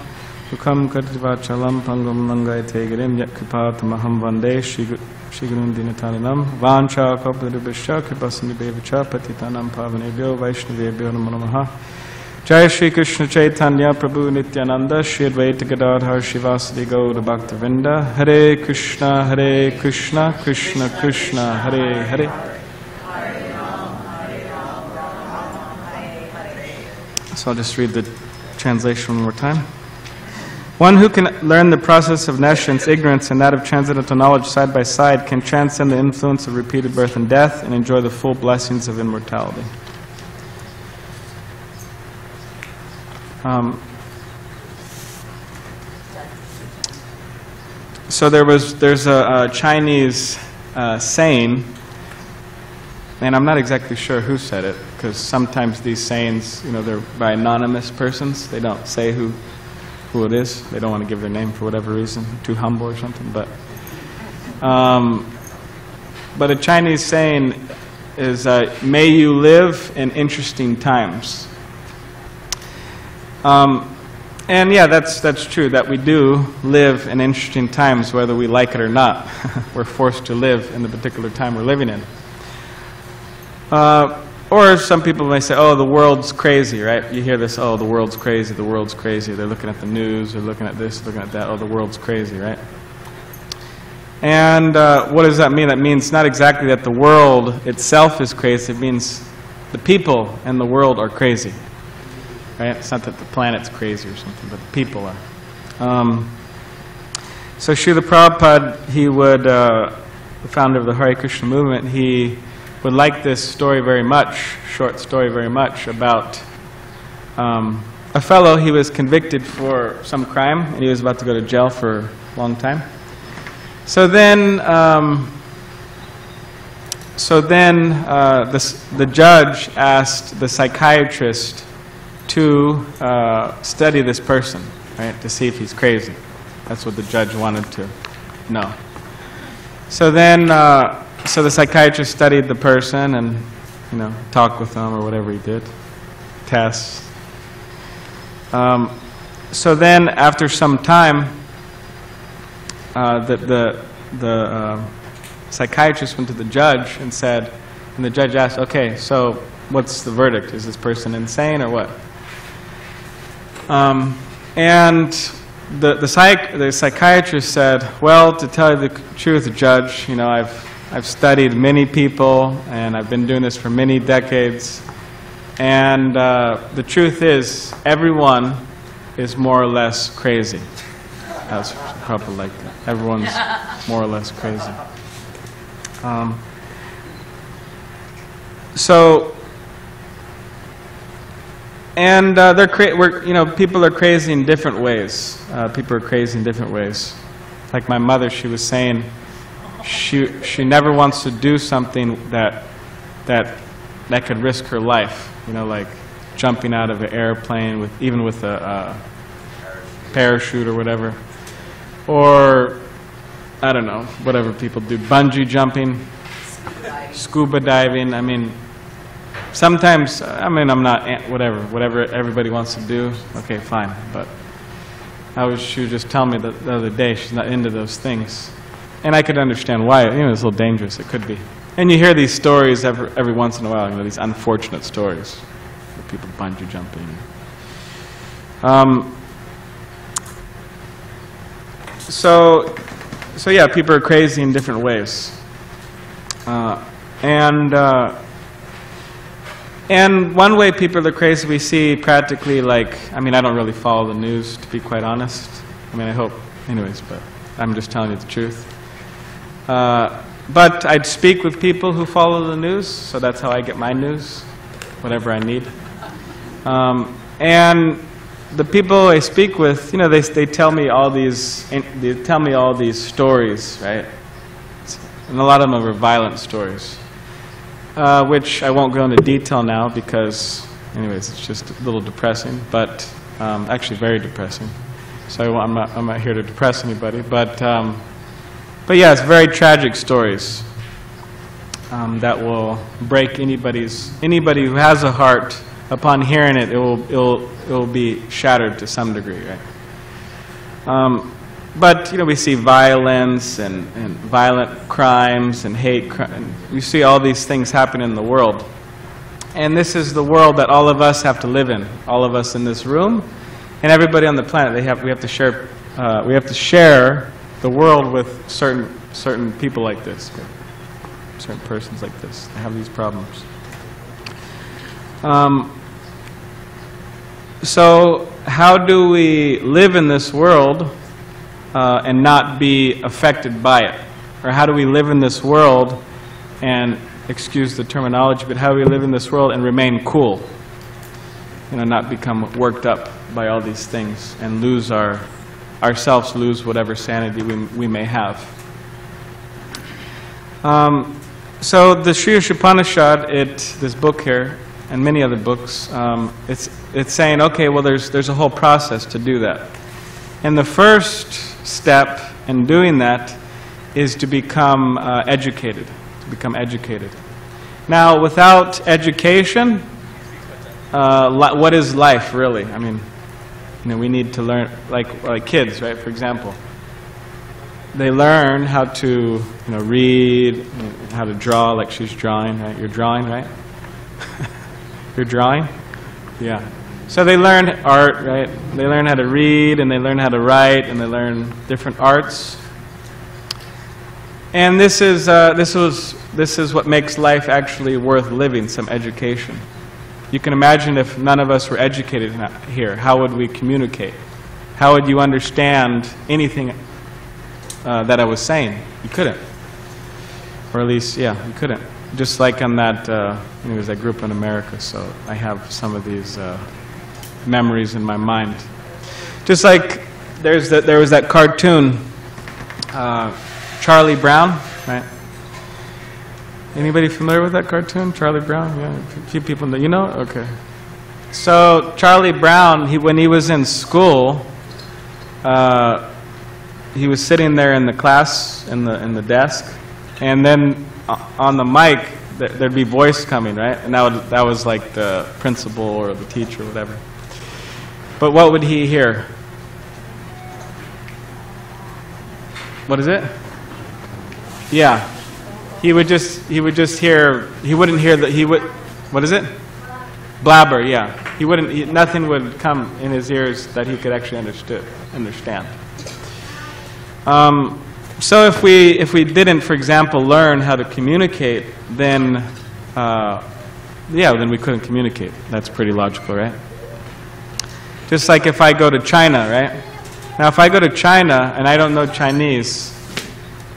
[SPEAKER 5] Ukam Kardivachalam Pangam Nangayate Girim Yat Kripatamaham Vande Shri Gurun Dinataninam Vancha Kapadubhisha Kripasani Bevacha Patitanam Pavanebhyo Vaishnavebhyo Namo Namaha Jai Shri Krishna Chaitanya Prabhu Nityananda Shri Advaita Gadadhar Shivasadi Gaura Bhaktavinda Hare Krishna Krishna Krishna Hare Hare. So I'll just read the translation one more time. One who can learn the process of nescience, ignorance, and that of transcendental knowledge side by side can transcend the influence of repeated birth and death and enjoy the full blessings of immortality. So there's a Chinese saying, and I'm not exactly sure who said it, because sometimes these sayings, they're by anonymous persons. They don't say who it is. They don't want to give their name for whatever reason, too humble or something. But a Chinese saying is, "May you live in interesting times." And yeah, that's true, that we do live in interesting times, whether we like it or not. We're forced to live in the particular time we're living in. Or some people may say, oh, the world's crazy, right? You hear this, oh, the world's crazy, the world's crazy. They're looking at the news, they're looking at this, looking at that, oh, the world's crazy, right? And what does that mean? That means not exactly that the world itself is crazy, it means the people and the world are crazy. Right? It's not that the planet's crazy or something, but the people are. So Srila Prabhupada, the founder of the Hare Krishna movement, he would like this story very much, short story very much, about a fellow. He was convicted for some crime, and he was about to go to jail for a long time. So then, the judge asked the psychiatrist to study this person, right, to see if he's crazy. That's what the judge wanted to know. So then, so the psychiatrist studied the person and, you know, talked with them or whatever he did, tests. So then, after some time, the psychiatrist went to the judge and said, and the judge asked, okay, so what's the verdict? Is this person insane or what? And the psychiatrist said, well, to tell you the truth, Judge, you know, I've studied many people, and I've been doing this for many decades, and the truth is, everyone is more or less crazy. That's probably like that. Everyone's more or less crazy. You know, people are crazy in different ways. People are crazy in different ways. Like my mother, she was saying, she never wants to do something that could risk her life. You know, like jumping out of an airplane even with a parachute or whatever, or I don't know, whatever people do, bungee jumping, scuba diving. I mean, sometimes, I mean, I'm not, whatever everybody wants to do, okay, fine. But she was just telling me the other day she's not into those things. And I could understand why. You know, it's a little dangerous, it could be. And you hear these stories every once in a while, you know, these unfortunate stories of people bungee jumping. So yeah, people are crazy in different ways. And one way people are crazy, we see practically, like, I mean, I don't really follow the news, to be quite honest. I mean, I hope, anyways, but I'm just telling you the truth. But I'd speak with people who follow the news, so that's how I get my news, whatever I need. And the people I speak with, you know, they tell me all these stories, right? And a lot of them are violent stories. Which I won't go into detail now because, anyways, it's just a little depressing, but actually very depressing. So I'm not here to depress anybody, but yeah, it's very tragic stories that will break anybody who has a heart. Upon hearing it, it will be shattered to some degree, right? But, you know, we see violence and violent crimes and hate crime. We see all these things happen in the world. And this is the world that all of us have to live in. All of us in this room and everybody on the planet. We have to share the world with certain people like this, certain persons like this. They have these problems. So how do we live in this world and not be affected by it? Or how do we live in this world and, excuse the terminology, but how do we live in this world and remain cool? You know, not become worked up by all these things and lose ourselves, lose whatever sanity we may have. So the Sri Upanishad, this book here, and many other books, it's saying, okay, well, there's a whole process to do that. And the first step in doing that is to become educated. Now, without education, what is life really? I mean, you know, we need to learn, like kids, right? For example, they learn how to, you know, read, how to draw, like she's drawing, right? You're drawing, right? You're drawing? Yeah. So they learn art, right? They learn how to read, and they learn how to write, and they learn different arts. And this is what makes life actually worth living, some education. You can imagine if none of us were educated here, how would we communicate? How would you understand anything that I was saying? You couldn't. Or at least, yeah, you couldn't. just like on that, anyways, I grew up in America, so I have some of these memories in my mind. Just like there was that cartoon, Charlie Brown, right? Anybody familiar with that cartoon, Charlie Brown? Yeah, a few people know. You know? Okay. So Charlie Brown, when he was in school, he was sitting there in the class, in the desk, and then on the mic there'd be voice coming, right? And that was like the principal or the teacher or whatever. But what would he hear? What is it? Yeah. He would just hear, he wouldn't hear what is it? Blabber, yeah. Nothing would come in his ears that he could actually understand. So if we didn't, for example, learn how to communicate, then, then we couldn't communicate. That's pretty logical, right? Just like if I go to China, right? Now if I go to China and I don't know Chinese,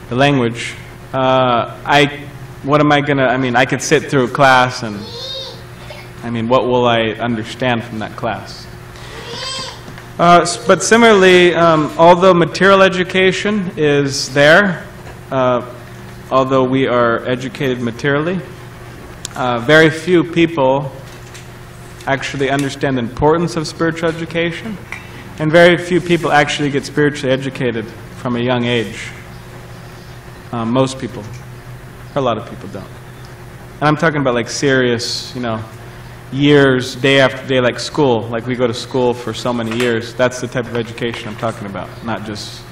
[SPEAKER 5] the language, what am I gonna, I could sit through a class and, what will I understand from that class? But similarly, although material education is there, although we are educated materially, very few people actually understand the importance of spiritual education, and very few people actually get spiritually educated from a young age. Most people, or a lot of people don't. And I'm talking about like serious, years, day after day, like school. Like we go to school for so many years. That's the type of education I'm talking about, not just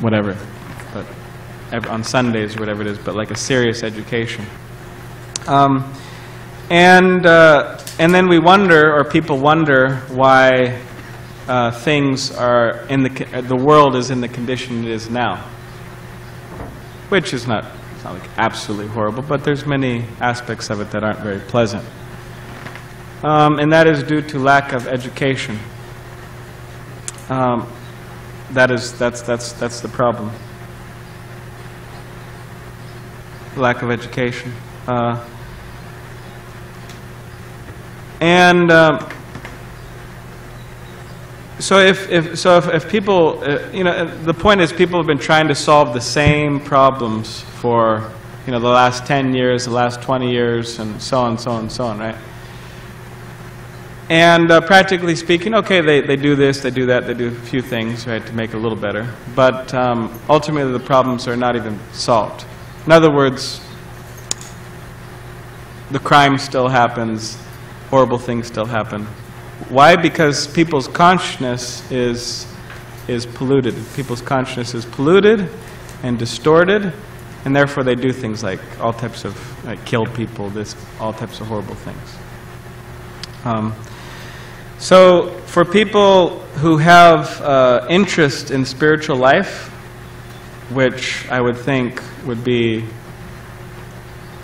[SPEAKER 5] whatever, but on Sundays or whatever it is, but like a serious education. And then we wonder, or people wonder, why things are the world is in the condition it is now. Which is not, it's not like absolutely horrible, but there's many aspects of it that aren't very pleasant. And that is due to lack of education. That's the problem. Lack of education. So if people, the point is people have been trying to solve the same problems for, the last 10 years, the last 20 years, and so on, so on, so on, right? And practically speaking, okay, they do this, they do that, they do a few things, right, to make it a little better. But ultimately the problems are not even solved. In other words, the crime still happens, horrible things still happen. Why? Because people's consciousness is polluted. People's consciousness is polluted and distorted, and therefore they do things like all types of, kill people, all types of horrible things. So for people who have interest in spiritual life, which I would think would be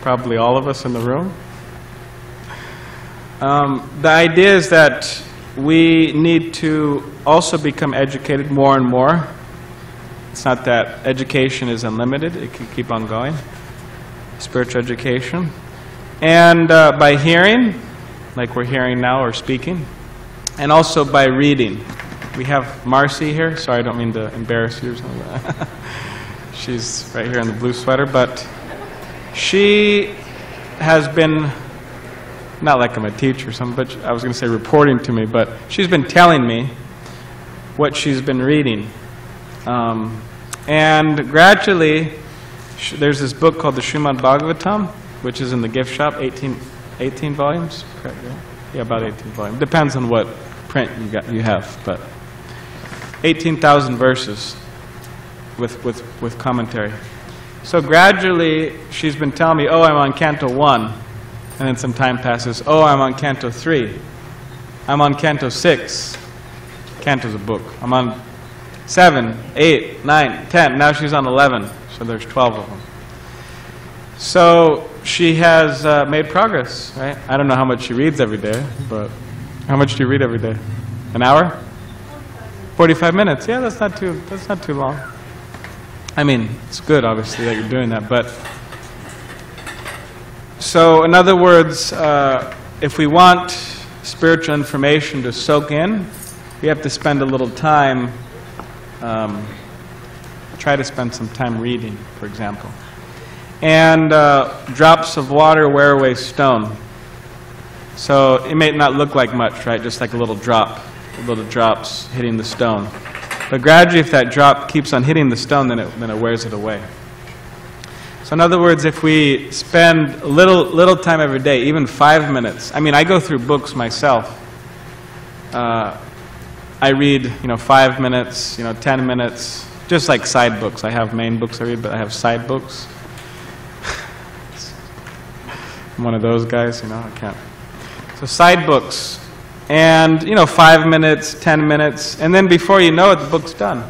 [SPEAKER 5] probably all of us in the room, the idea is that we need to also become educated more and more. It's not that education is unlimited, it can keep on going. Spiritual education. And by hearing, like we're hearing now or speaking, and also by reading. We have Marcy here. Sorry, I don't mean to embarrass you or something. She's right here in the blue sweater, but she has been, not like I'm a teacher or something, but I was going to say reporting to me, but she's been telling me what she's been reading. And gradually, there's this book called the Srimad Bhagavatam, which is in the gift shop, 18 volumes? Yeah, about 18 volumes. Depends on what print you have, but 18,000 verses with commentary. So gradually, she's been telling me, oh, I'm on Canto 1. And then some time passes, oh, I'm on Canto 3. I'm on Canto 6. Canto's a book. I'm on 7, 8, 9, 10. Now she's on 11. So there's 12 of them. So she has made progress, right? I don't know how much she reads every day, but how much do you read every day? An hour? 45 minutes. Yeah, that's not too long. I mean, it's good, obviously, that you're doing that, but So, in other words, if we want spiritual information to soak in, we have to spend a little time, try to spend some time reading, for example. And drops of water wear away stone. So it may not look like much, right? Just like a little drop, little drops hitting the stone. But gradually, if that drop keeps on hitting the stone, then it wears it away. So in other words, if we spend a little time every day, even 5 minutes. I mean, I go through books myself. I read, 5 minutes, 10 minutes, just like side books. I have main books I read, but I have side books. I'm one of those guys, I can't. So side books, and 5 minutes, 10 minutes, and then before you know it, the book's done.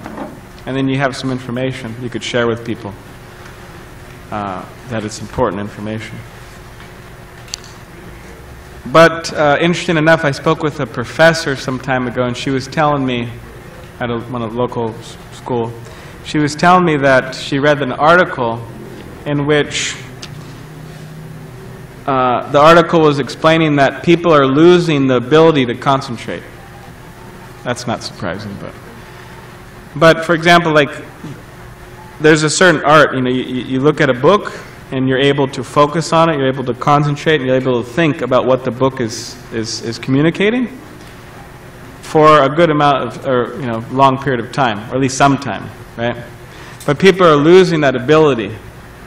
[SPEAKER 5] And then you have some information you could share with people. That it's important information. But interesting enough, I spoke with a professor some time ago, and she was telling me, at a local school, she was telling me that she read an article in which the article was explaining that people are losing the ability to concentrate. That's not surprising, but for example, like, there's a certain art, you look at a book and you're able to focus on it, you're able to concentrate, and you're able to think about what the book is communicating for a good amount of, or long period of time, or at least some time, right? But people are losing that ability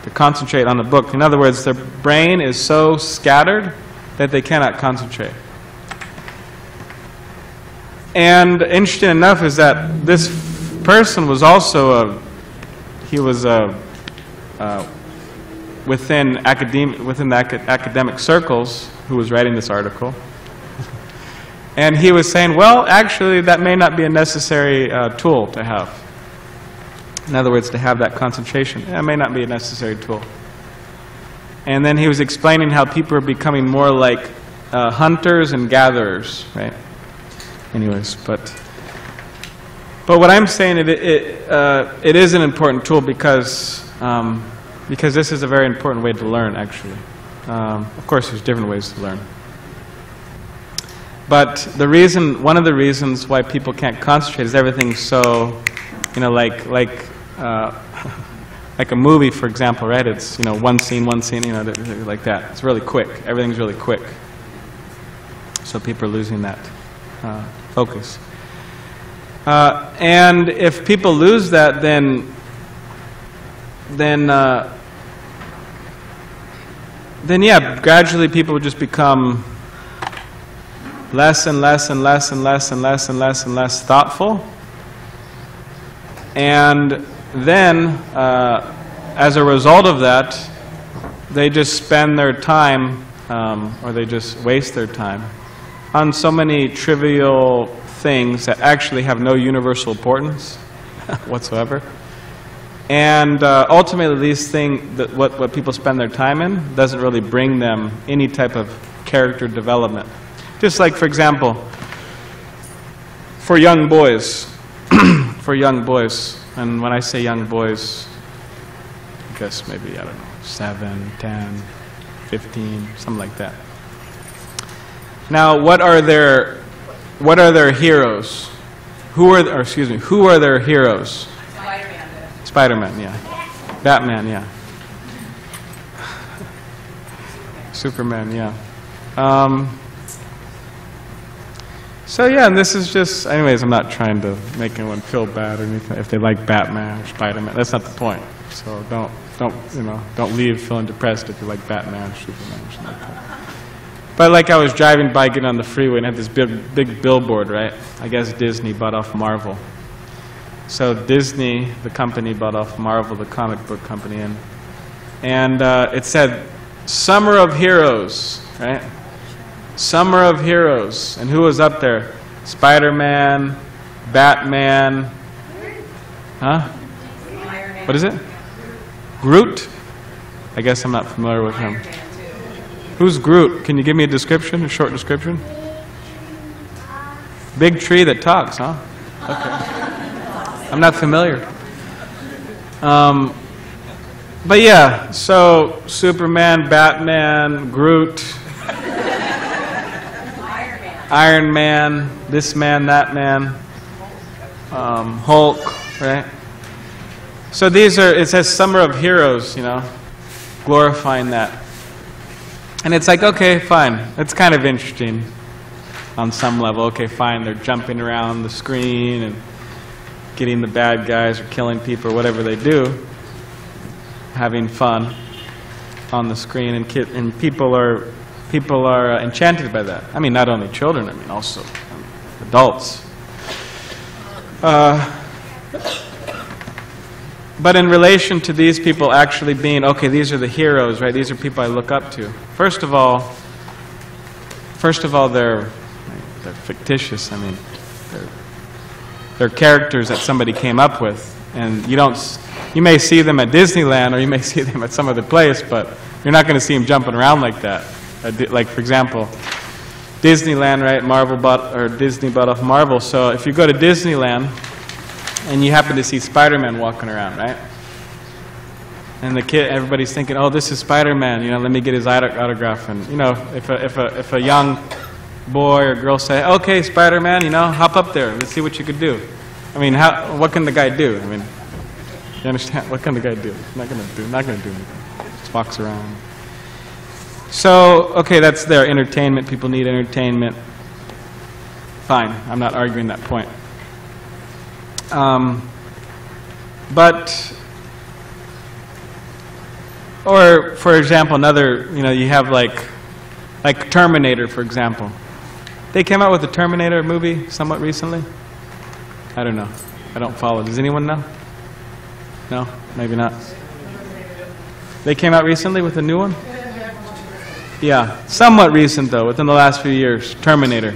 [SPEAKER 5] to concentrate on the book. In other words, their brain is so scattered that they cannot concentrate. And interesting enough is that this person was also within the academic circles who was writing this article. And he was saying, well, actually, that may not be a necessary tool to have. In other words, to have that concentration, that may not be a necessary tool. And then he was explaining how people are becoming more like hunters and gatherers, right? Anyways, but what I'm saying, it is an important tool because this is a very important way to learn, actually. Of course, there's different ways to learn. But one of the reasons why people can't concentrate is everything's so, like a movie, for example, right? It's, one scene, like that. It's really quick. Everything's really quick. So people are losing that focus. And if people lose that, then yeah, gradually people would just become less and less and less and less and less and less and less thoughtful. And then, as a result of that, they just spend their time, or they just waste their time, on so many trivial things that actually have no universal importance whatsoever. And ultimately, these things, what people spend their time in, doesn't really bring them any type of character development. Just like, for example, for young boys, and when I say young boys, I guess maybe, I don't know, 7, 10, 15, something like that. Now, what are their heroes? Who are their heroes?
[SPEAKER 2] Spider-Man.
[SPEAKER 5] Spider-Man, yeah. Batman, yeah. Superman, yeah. So yeah, and this is just, anyways, I'm not trying to make anyone feel bad or anything if they like Batman or Spider-Man. That's not the point. So don't leave feeling depressed if you like Batman or Superman or something like that. But like, I was driving by, getting on the freeway, and had this big billboard, right? I guess Disney bought off Marvel. So Disney, the company, bought off Marvel, the comic book company, and it said, "Summer of Heroes," right? Summer of Heroes. And who was up there? Spider-Man, Batman, huh? What is it? Groot? I guess I'm not familiar with him. Who's Groot? Can you give me a description, a short description? Big tree that talks, huh? Okay. I'm not familiar. But yeah, so Superman, Batman, Groot, Iron Man, this man, that man, Hulk, right? So these are, it says Summer of Heroes, you know, glorifying that. And it's like, okay, fine. It's kind of interesting on some level. Okay, fine, they're jumping around the screen and getting the bad guys or killing people or whatever they do, having fun on the screen, and people are enchanted by that. I mean, not only children, I mean also adults. But in relation to these people actually being, okay, these are the heroes, right? These are people I look up to. First of all, they're fictitious. I mean, they're characters that somebody came up with, and you may see them at Disneyland or you may see them at some other place, but you're not going to see them jumping around like that. Like, for example, Disneyland, right? Disney bought off Marvel. So if you go to Disneyland and you happen to see Spider-Man walking around, right? And everybody's thinking, oh, this is Spider-Man, you know, let me get his autograph. And, you know, if a young boy or girl say, okay, Spider-Man, you know, hop up there, let's see what you could do. I mean, what can the guy do? I mean, you understand? What can the guy do? Not gonna do anything. Just walks around. So, okay, that's their entertainment. People need entertainment. Fine, I'm not arguing that point. Or for example, another, you know, you have like Terminator, for example. They came out with the Terminator movie somewhat recently. I don't know. I don't follow. Does anyone know? No? Maybe not. They came out recently with a new one? Yeah. Somewhat recent, though, within the last few years. Terminator.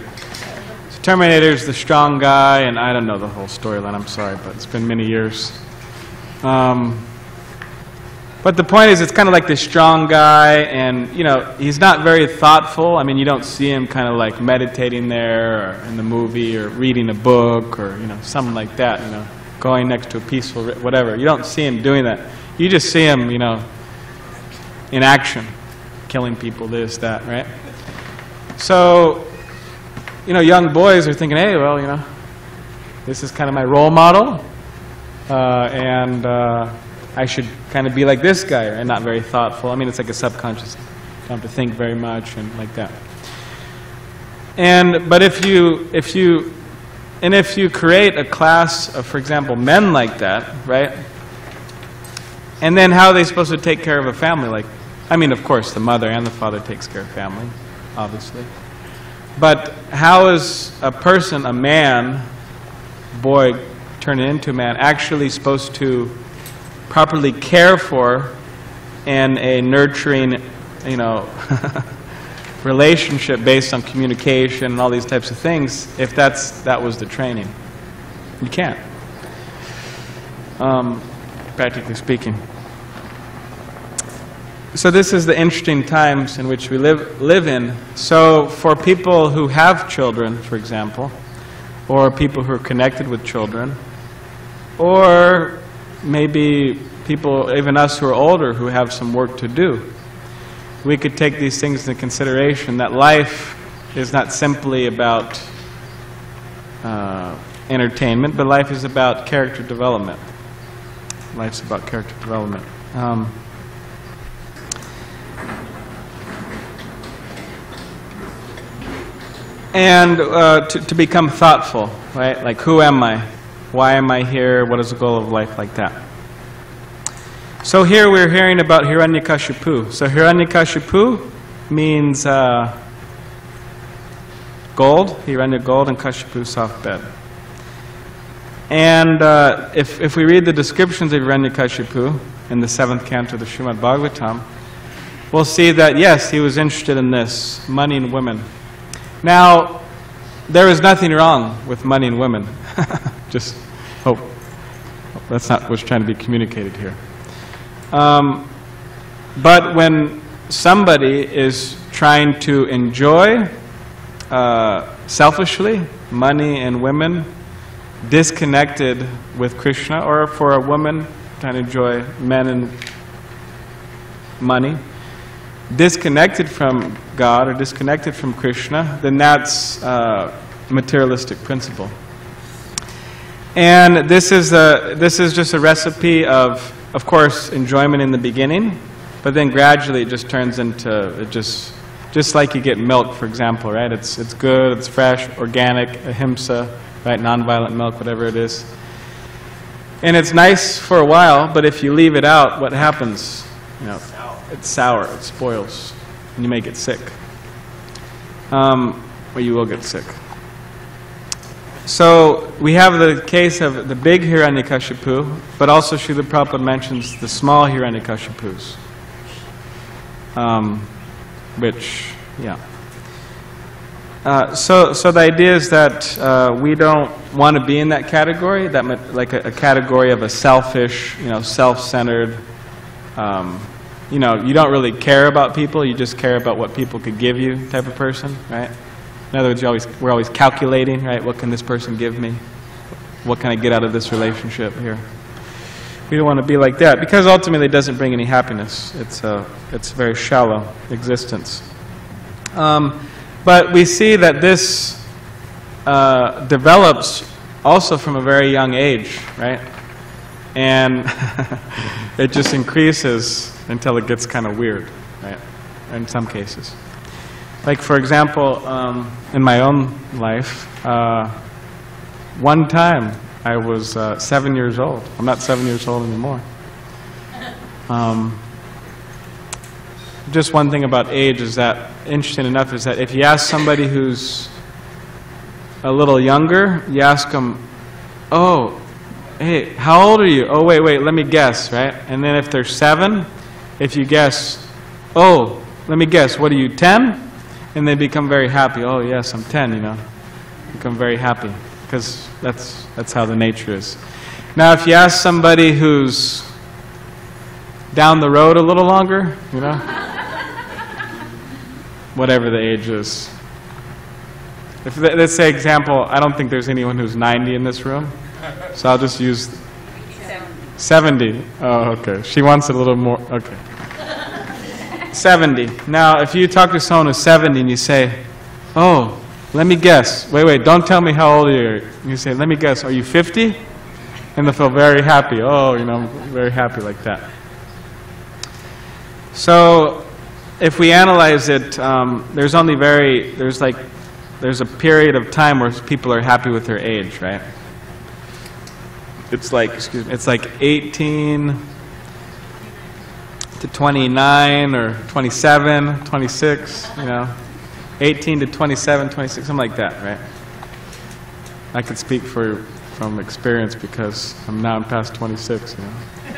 [SPEAKER 5] So Terminator's the strong guy, and I don't know the whole storyline, I'm sorry, but it's been many years. But the point is, it's kind of like this strong guy, and, you know, he's not very thoughtful. I mean, you don't see him kind of like meditating there, or in the movie, or reading a book, or, you know, something like that, you know, going next to a peaceful, whatever. You don't see him doing that. You just see him, you know, in action, killing people, this, that, right? So, you know, young boys are thinking, hey, well, you know, this is kind of my role model, and I should kind of be like this guy, and not very thoughtful. I mean, it's like a subconscious. Don't have to think very much and like that. But if you create a class of, for example, men like that, right? And then how are they supposed to take care of a family? Like, I mean, of course, the mother and the father takes care of family, obviously. But how is a person, a man, boy, turning into a man, actually supposed to properly care for in a nurturing, you know, relationship based on communication and all these types of things, if that was the training? You can't, practically speaking. So this is the interesting times in which we live in. So for people who have children, for example, or people who are connected with children, or maybe people, even us who are older, who have some work to do, we could take these things into consideration, that life is not simply about entertainment, but life is about character development. Life's about character development. And to become thoughtful, right? Like, who am I? Why am I here? What is the goal of life, like that? So here we're hearing about Hiranyakashipu. So Hiranyakashipu means gold, Hiranya gold, and Kashipu soft bed. And if we read the descriptions of Hiranyakashipu in the 7th canto of the Srimad Bhagavatam, we'll see that, yes, he was interested in this, money and women. Now, there is nothing wrong with money and women. Just hope that's not what's trying to be communicated here. But when somebody is trying to enjoy selfishly money and women, disconnected with Krishna, or for a woman trying to enjoy men and money, disconnected from God or disconnected from Krishna, then that's materialistic principle. And this is just a recipe of course, enjoyment in the beginning, but then gradually it just turns into just like you get milk, for example, right? It's good, it's fresh, organic, ahimsa, right? Nonviolent milk, whatever it is. And it's nice for a while, but if you leave it out, what happens? You know, it's sour, it spoils, and you may get sick. Or you will get sick. So we have the case of the big Hiranyakashipu, but also Srila Prabhupada mentions the small Hiranyakashipus. Which, yeah. So the idea is that we don't want to be in that category, like a category of a selfish, self-centered, you don't really care about people, you just care about what people could give you type of person, right? In other words, we're always calculating, right? What can this person give me? What can I get out of this relationship here? We don't want to be like that, because ultimately it doesn't bring any happiness. It's a very shallow existence. But we see that this develops also from a very young age, right? And it just increases until it gets kind of weird, right? In some cases. Like, for example, in my own life, one time I was 7 years old. I'm not 7 years old anymore. Just one thing about age is that, interesting enough, is that if you ask somebody who's a little younger, you ask them, oh, hey, how old are you? Oh, wait, let me guess, right? And then if they're 7, if you guess, oh, let me guess, what are you, 10? And they become very happy. Oh, yes, I'm 10, Become very happy, because that's how the nature is. Now, if you ask somebody who's down the road a little longer, whatever the age is. If, let's say, example, I don't think there's anyone who's 90 in this room, so I'll just use 70. Oh, okay. She wants it a little more. Okay. 70. Now, if you talk to someone who's 70 and you say, oh, let me guess. Wait, don't tell me how old you are. You say, let me guess, are you 50? And they'll feel very happy. Oh, very happy like that. So, if we analyze it, there's a period of time where people are happy with their age, right? It's like 18 to 29 or 27, 26, 18 to 27, 26, something like that, right? I could speak from experience because I'm past 26,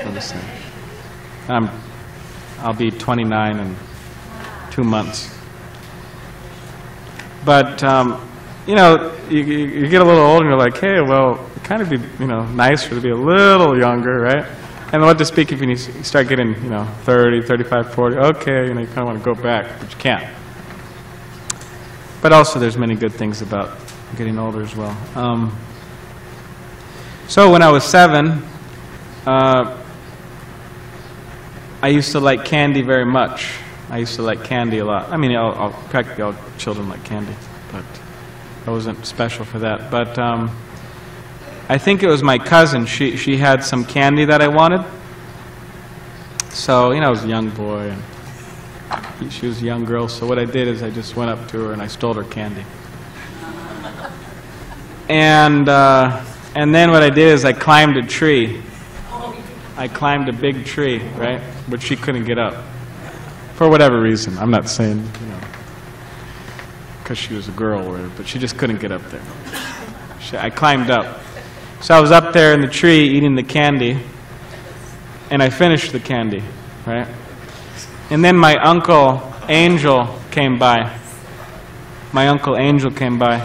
[SPEAKER 5] I'm just saying. I'll be 29 in 2 months. But, you get a little older and you're like, hey, well, it'd kind of be, nicer to be a little younger, right? And what to speak if you start getting, 30, 35, 40, okay, you kind of want to go back, but you can't. But also there's many good things about getting older as well. So when I was 7, I used to like candy very much. I used to like candy a lot. I mean, practically all children like candy, but I wasn't special for that. But I think it was my cousin. She had some candy that I wanted. So, I was a young boy, and she was a young girl. So what I did is I just went up to her and I stole her candy. And then what I did is I climbed a tree. I climbed a big tree, right, but she couldn't get up. For whatever reason. I'm not saying, because she was a girl or whatever, but she just couldn't get up there. I climbed up. So I was up there in the tree eating the candy, and I finished the candy, right? And then my uncle Angel came by. My uncle Angel came by.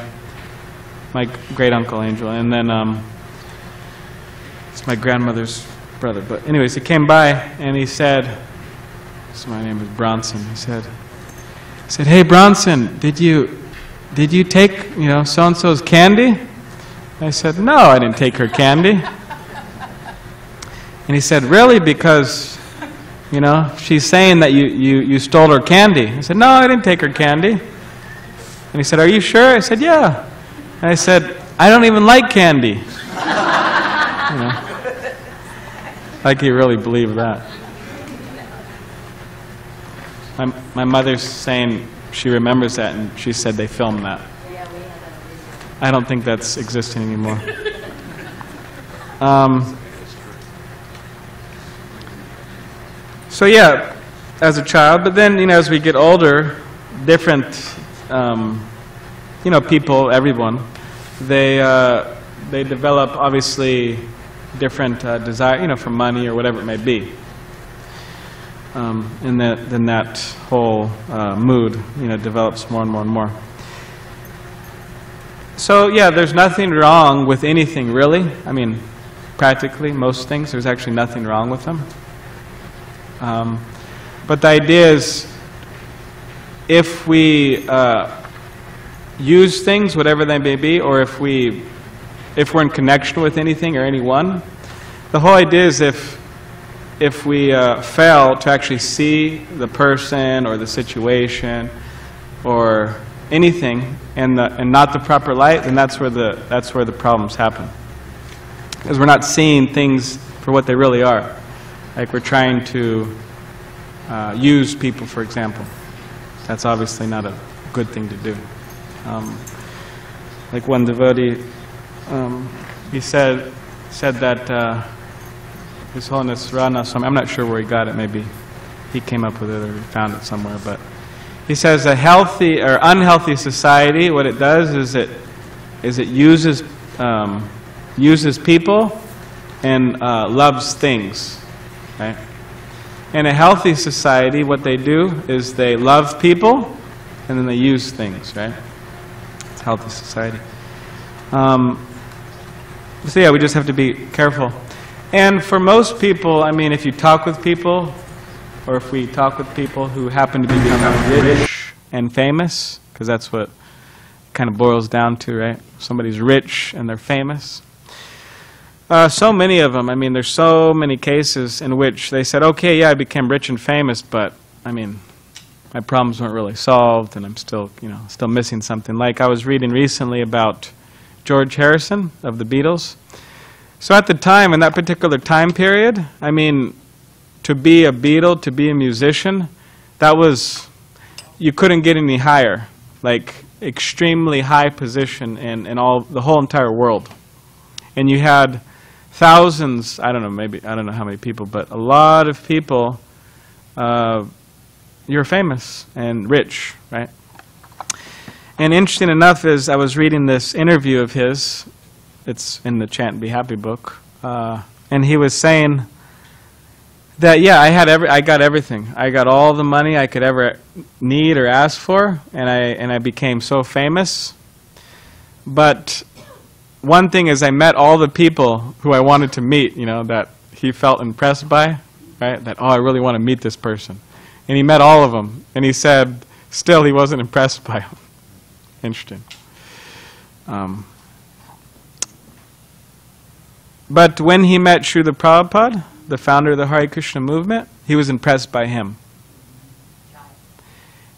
[SPEAKER 5] My great uncle Angel. And then it's my grandmother's brother. But anyways, he came by and he said, so my name is Bronson. He said, hey Bronson, did you take, so-and-so's candy? And I said, no, I didn't take her candy. And he said, really? Because You know, she's saying that you stole her candy. I said, no, I didn't take her candy. And he said, are you sure? I said, yeah. And I said, I don't even like candy. You know, like he really believed that. My mother's saying she remembers that, and she said they filmed that. I don't think that's existing anymore. So yeah, as a child, but then, you know, as we get older, different, you know, people, everyone, they develop obviously different desire, you know, for money or whatever it may be. And then that whole mood, you know, develops more and more and more. So yeah, there's nothing wrong with anything, really. I mean, practically, most things, there's actually nothing wrong with them. But the idea is, if we use things, whatever they may be, or if we're in connection with anything or anyone, the whole idea is if we fail to actually see the person or the situation or anything in not the proper light, then that's where the problems happen. Because we're not seeing things for what they really are. Like we're trying to use people, for example. That's obviously not a good thing to do. Like one devotee, he said that His Holiness Radha Swami, I'm not sure where he got it, maybe he came up with it or he found it somewhere, but he says a healthy or unhealthy society, what it does is it uses people and loves things, right? In a healthy society, what they do is they love people and then they use things, right? It's a healthy society. So yeah, we just have to be careful. And for most people, I mean, if you talk with people, or if we talk with people who happen to become rich and famous, because that's what it kind of boils down to, right? Somebody's rich and they're famous. So many of them, I mean, there's so many cases in which they said, okay, yeah, I became rich and famous, but, I mean, my problems weren't really solved, and I'm still, you know, still missing something. Like I was reading recently about George Harrison of the Beatles. So at the time, in that particular time period, I mean, to be a Beatle, to be a musician, that was, you couldn't get any higher. Like, extremely high position in the whole entire world. And you had thousands, I don't know, maybe, I don't know how many people, but a lot of people, you're famous and rich, right? And interesting enough is, I was reading this interview of his, it's in the Chant and Be Happy book, and he was saying that, yeah, I got everything. I got all the money I could ever need or ask for, and I became so famous. But one thing is, I met all the people who I wanted to meet, you know, that he felt impressed by, right? That, oh, I really want to meet this person. And he met all of them, and he said, still he wasn't impressed by them. Interesting. But when he met Srila Prabhupada, the founder of the Hare Krishna movement, he was impressed by him.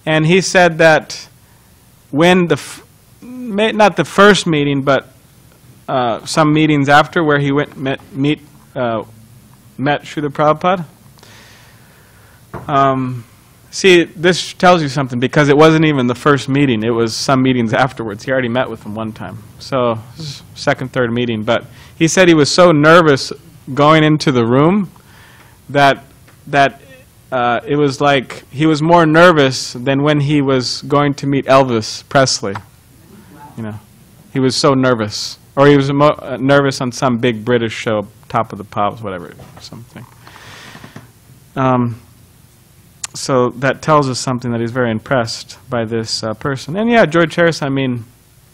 [SPEAKER 5] And he said that when not the first meeting, but some meetings after, where he went met Srila Prabhupada. See, this tells you something, because it wasn't even the first meeting. It was some meetings afterwards. He already met with him one time. So, this is second, third meeting. But he said he was so nervous going into the room that it was like he was more nervous than when he was going to meet Elvis Presley. You know, he was so nervous. Or he was nervous on some big British show, Top of the Pops, whatever, something. So that tells us something, that he's very impressed by this person. And yeah, George Harrison, I mean,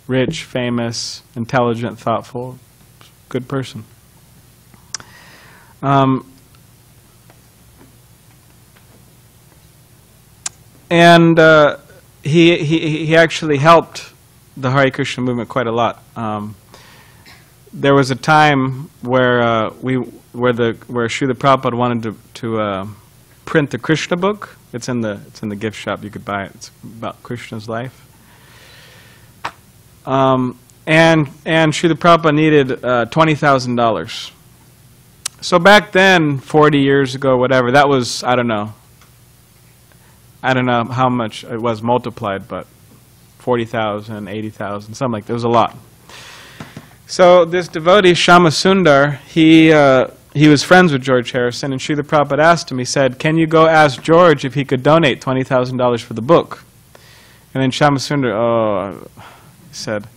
[SPEAKER 5] rich, famous, intelligent, thoughtful, good person. And he actually helped the Hare Krishna movement quite a lot. There was a time where where Srila Prabhupada wanted to print the Krishna book. It's in the gift shop. You could buy it. It's about Krishna's life. And Srila Prabhupada needed $20,000. So back then, 40 years ago, whatever, that was, I don't know how much it was multiplied, but 40,000, 80,000, something like that. It was a lot. So this devotee, Shama Sundar, he was friends with George Harrison, and Srila Prabhupada asked him, he said, can you go ask George if he could donate $20,000 for the book? And then Shama Sundar, he said,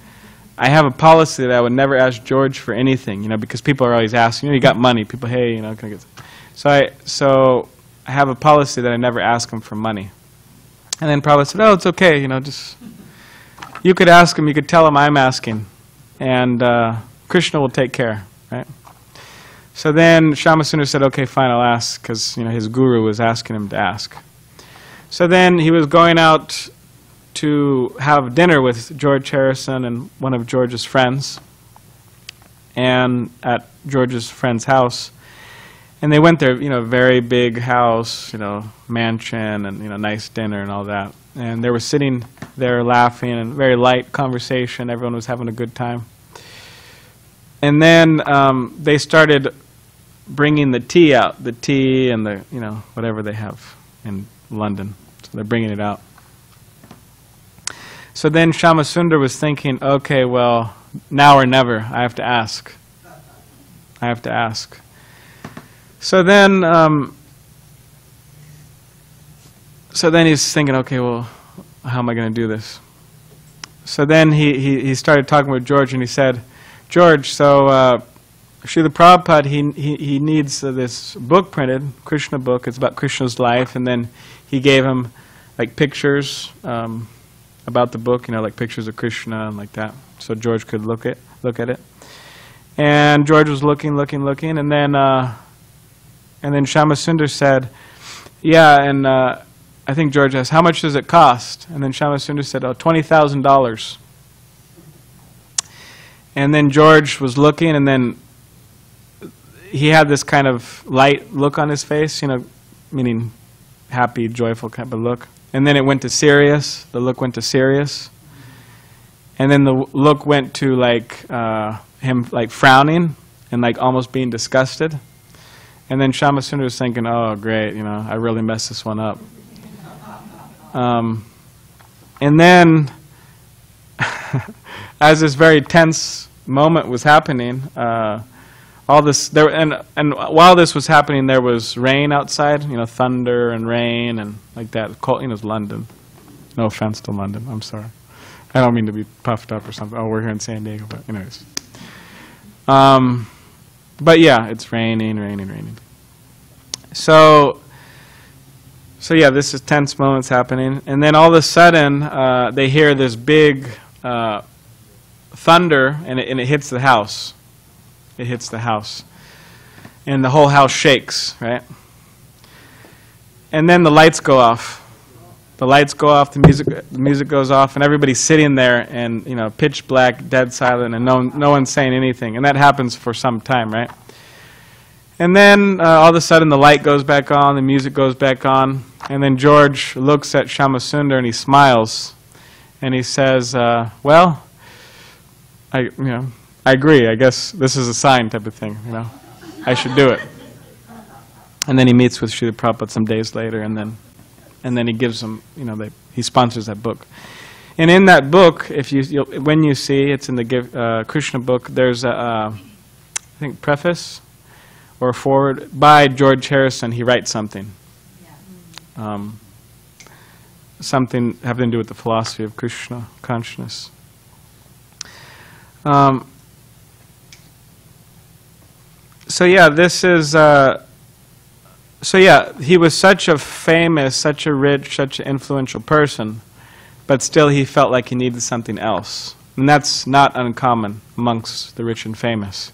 [SPEAKER 5] I have a policy that I would never ask George for anything, because people are always asking, you got money, people, hey, can I get... So I have a policy that I never ask him for money. And then Prabhupada said, oh, it's okay, just, you could ask him, you could tell him I'm asking, and Krishna will take care, right? So then Shama Sundar said, okay, fine, I'll ask, because his guru was asking him to ask. So then he was going out to have dinner with George Harrison and one of George's friends, and at George's friend's house. And they went there, very big house, mansion, and nice dinner and all that. And they were sitting there laughing and very light conversation. Everyone was having a good time. And then they started bringing the tea out, the tea and the, whatever they have in London. So they're bringing it out. So then Shama Sundar was thinking, okay, well, now or never, I have to ask. I have to ask. So then he's thinking, okay, well, how am I going to do this? So then he started talking with George, and he said, George, so Srila Prabhupada, he needs this book printed, Krishna book. It's about Krishna's life, and then he gave him like pictures about the book, like pictures of Krishna and like that, so George could look at it. And George was looking, and then Shama Sundar said, yeah, and I think George asked, how much does it cost? And then Shama Sundar said, oh, $20,000. And then George was looking, and then he had this kind of light look on his face, meaning happy, joyful kind of look. And then it went to serious. The look went to serious. And then the look went to like him like frowning and like almost being disgusted. And then Shama Sundar was thinking, oh, great, I really messed this one up. And then, as this very tense moment was happening, all this there and while this was happening, there was rain outside, thunder and rain and like that. Cold, it's London. No offense to London. I'm sorry. I don't mean to be puffed up or something. Oh, we're here in SanDiego, but anyways. But yeah, it's raining. So yeah, this is tense moments happening, and then all of a sudden they hear this big thunder, and it hits the house. It hits the house, and the whole house shakes, right? And then the lights go off. The lights go off. The music goes off, and everybody's sitting there, and pitch black, dead silent, and no one's saying anything. And that happens for some time, right? And then all of a sudden the light goes back on, the music goes back on, and then George looks at Shama Sundar and he smiles, and he says, "Well, I agree. I guess this is a sign, type of thing. I should do it." And then he meets with Srila Prabhupada some days later, and then he gives him, he sponsors that book. And in that book, when you see, it's in the Krishna book, there's a, I think, preface or a foreword by George Harrison. He writes something. Something having to do with the philosophy of Krishna consciousness. So yeah, this is... So yeah, he was such a famous, such a rich, such an influential person, but still he felt like he needed something else. And that's not uncommon amongst the rich and famous.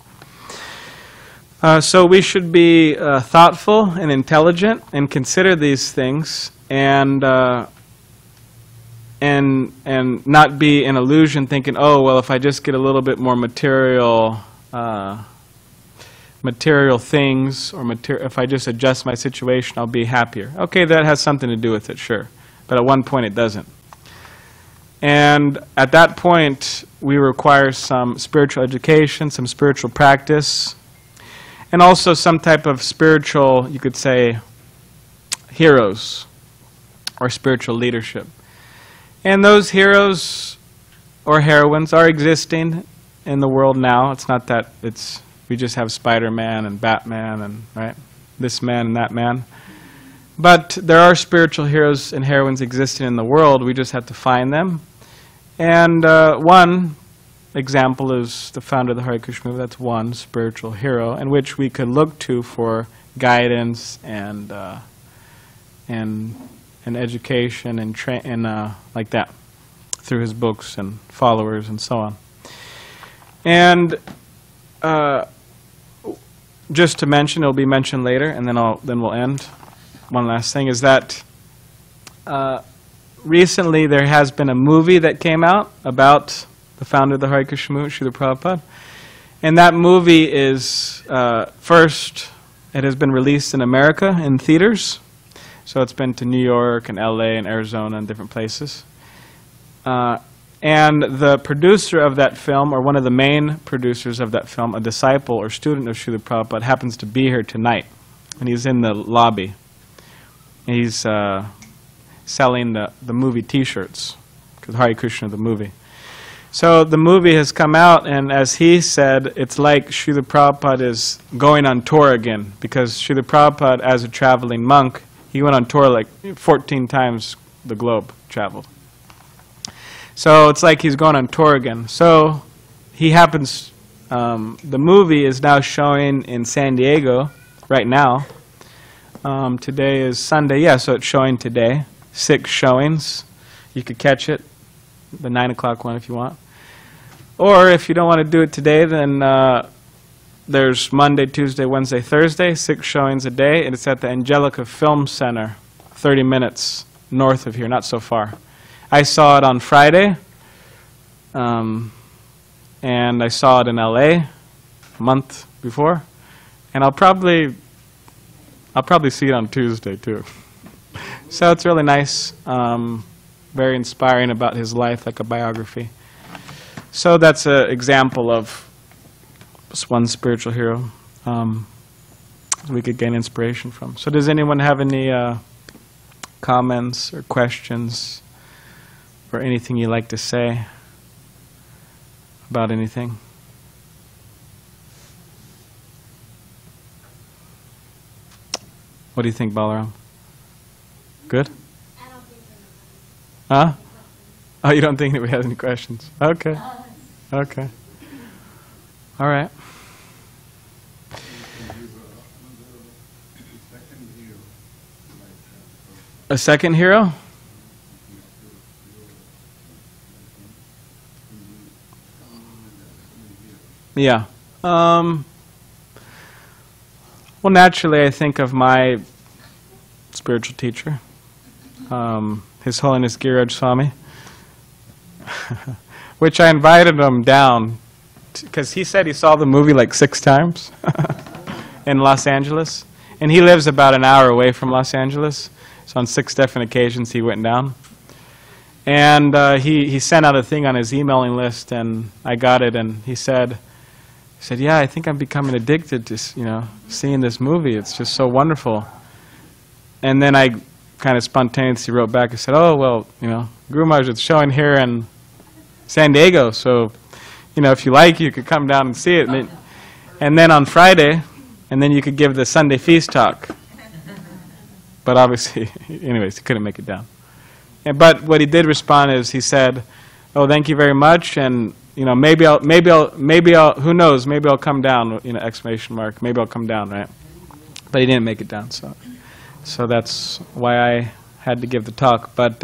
[SPEAKER 5] So we should be thoughtful and intelligent and consider these things, and not be in illusion thinking, oh, well, if I just get a little bit more material material things, or if I just adjust my situation, I'll be happier. Okay, that has something to do with it, sure. But at one point it doesn't. And at that point, we require some spiritual education, some spiritual practice, and also some type of spiritual, you could say, heroes, or spiritual leadership. And those heroes or heroines are existing in the world now. It's not that we just have Spider-Man and Batman and, right, this man and that man. But there are spiritual heroes and heroines existing in the world. We just have to find them. And one example is the founder of the Hare Krishna movement. That's one spiritual hero in which we could look to for guidance and education and like that, through his books and followers and so on. And just to mention, it'll be mentioned later, and then we'll end. One last thing is that recently there has been a movie that came out about the founder of the Hare Krishna movement, Srila Prabhupada. And that movie is, first, it has been released in America in theaters. So it's been to New York and LA and Arizona and different places. And the producer of that film, or one of the main producers of that film, a disciple or student of Srila Prabhupada, happens to be here tonight. And he's in the lobby. He's selling the movie T-shirts, because Hare Krishna, the movie. So the movie has come out, and as he said, it's like Srila Prabhupada is going on tour again, because Srila Prabhupada, as a traveling monk, he went on tour like 14 times the globe traveled. So it's like he's going on tour again. So he happens, the movie is now showing in SanDiego right now. Today is Sunday, yeah, so it's showing today. 6 showings. You could catch it, the 9 o'clock one if you want. Or if you don't want to do it today, then there's Monday, Tuesday, Wednesday, Thursday, 6 showings a day, and it's at the Angelica Film Center, 30 minutes north of here, not so far. I saw it on Friday, and I saw it in LA a month before, and I'll probably see it on Tuesday too. So it's really nice, very inspiring about his life, like a biography. So that's an example of one spiritual hero we could gain inspiration from. So does anyone have any comments or questions or anything you'd like to say about anything? What do you think, Balaram? Good?
[SPEAKER 1] I don't think so.
[SPEAKER 5] Huh? Oh, you don't think that we have any questions? Okay. Okay. All right. A second hero? Yeah. Well, naturally, I think of my spiritual teacher, His Holiness Giriraj Swami, which I invited him down because he said he saw the movie like 6 times in Los Angeles, and he lives about an hour away from Los Angeles. So on 6 different occasions he went down, and he sent out a thing on his emailing list, and I got it, and he said, yeah, I think I'm becoming addicted to seeing this movie. It's just so wonderful. And then I kind of spontaneously wrote back and said, oh, well, Guru Maharaj, it's showing here in SanDiego, so, if you like, you could come down and see it. And then on Friday, and then you could give the Sunday feast talk. But obviously, anyways, he couldn't make it down. But what he did respond is he said, oh, thank you very much, and, maybe I'll, who knows, maybe I'll come down, exclamation mark, maybe I'll come down, right? But he didn't make it down, so that's why I had to give the talk. But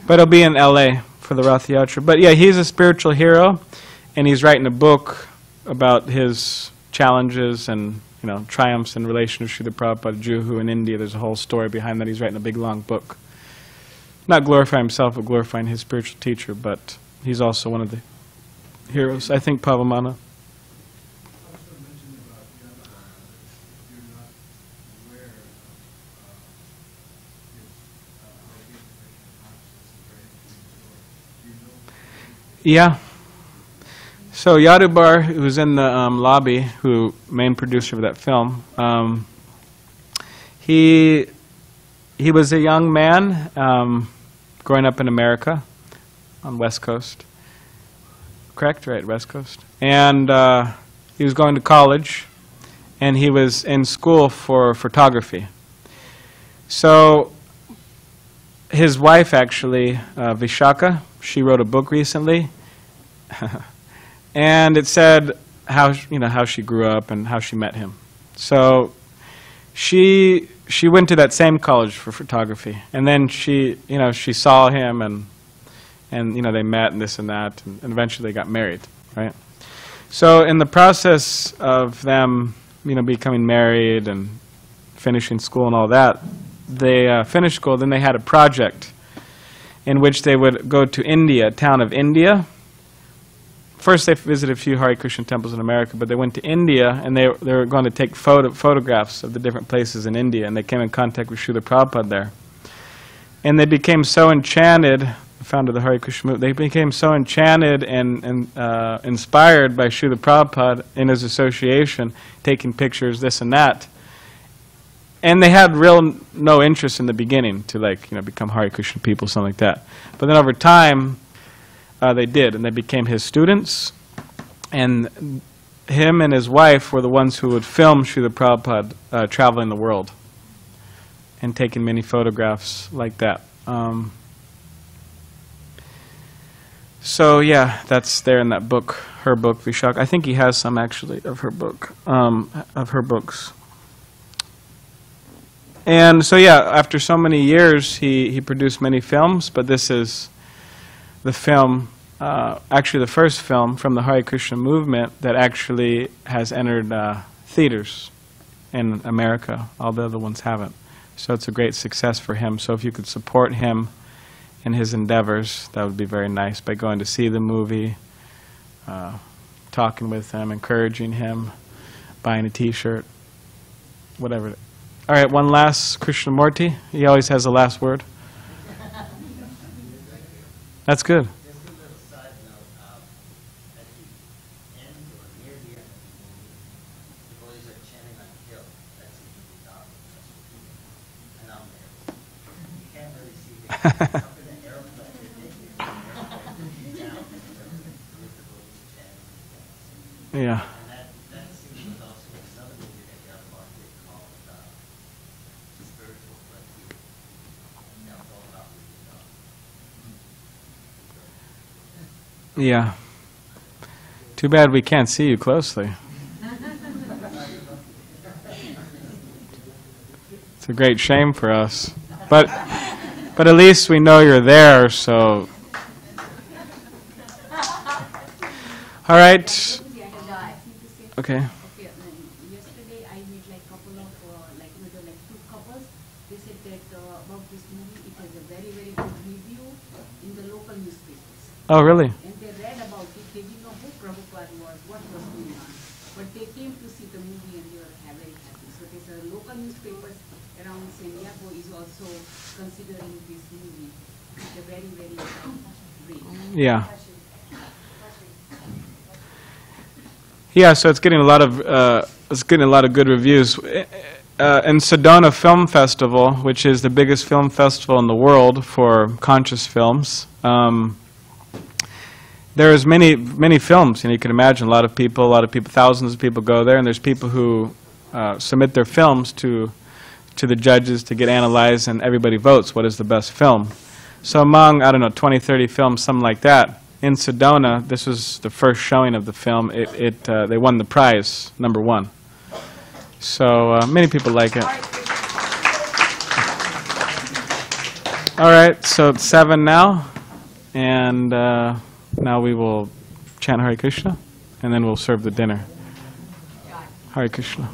[SPEAKER 5] it'll be in LA for the Rath Yatra. But yeah, he's a spiritual hero, and he's writing a book about his challenges and triumphs in relation to Srila Prabhupada, Juhu in India. There's a whole story behind that. He's writing a big long book. Not glorifying himself, but glorifying his spiritual teacher. But he's also one of the heroes. I think Pavamana. Yeah. So Yadubar, who's in the lobby, who main producer of that film, he was a young man growing up in America on West Coast. Correct, right? West Coast. And he was going to college, and he was in school for photography. So his wife, actually, Vishaka, she wrote a book recently. And it said how she grew up and how she met him. So she went to that same college for photography, and then she saw him and they met and this and that, and eventually they got married, right? So in the process of them becoming married and finishing school and all that, they finished school. Then they had a project in which they would go to India, town of India. First, they visited a few Hare Krishna temples in America, but they went to India, and they were going to take photographs of the different places in India, and they came in contact with Srila Prabhupada there. And they became so enchanted, the founder of the Hare Krishna movement, they became so enchanted and inspired by Srila Prabhupada in his association, taking pictures, this and that. And they had no interest in the beginning to become Hare Krishna people, something like that. But then over time, they did, and they became his students. And him and his wife were the ones who would film Srila Prabhupada traveling the world and taking many photographs like that. So yeah, that's there in that book, her book, Vishak. I think he has some actually of her book, of her books. And so yeah, after so many years, he produced many films, but this is the film, actually the first film from the Hare Krishna movement that actually has entered theaters in America. All the other ones haven't. So it's a great success for him. So if you could support him in his endeavors, that would be very nice by going to see the movie, talking with him, encouraging him, buying a T-shirt, whatever. All right, one last Krishnamurti. He always has the last word. That's good.
[SPEAKER 7] Just a little side note, at the end or near the end of the movie, the boys are chanting on the hill. That's the top. And I'm there. You can't really see me. Up in the airplane, down with the boys chanting.
[SPEAKER 5] Yeah.
[SPEAKER 7] And that scene was also in another movie that got marketed called Spiritual Frontier. That was all about
[SPEAKER 5] Yeah. Too bad we can't see you closely. It's a great shame for us. But at least we know you're there, so. All right. Okay.
[SPEAKER 3] Yesterday I met couple of two couples. They said that about this movie, it has a very, very good review in the local newspapers.
[SPEAKER 5] Oh, really?
[SPEAKER 3] And they read about it. They didn't know who Prabhupada was, what was going on. But they came to see the movie and they were very happy. So there's a local newspapers around SanDiego is also considering this movie. It's a very, very great.
[SPEAKER 5] Yeah. Yeah, so it's getting a lot of good reviews. In Sedona Film Festival, which is the biggest film festival in the world for conscious films, there's many films. You can imagine a lot of people, thousands of people go there, and there's people who submit their films to the judges to get analyzed, and everybody votes what is the best film. So among, 20, 30 films, something like that, in Sedona, this was the first showing of the film. They won the prize, #1. So many people like it. All right, so it's 7 now, and now we will chant Hare Krishna, and then we'll serve the dinner. Hare Krishna.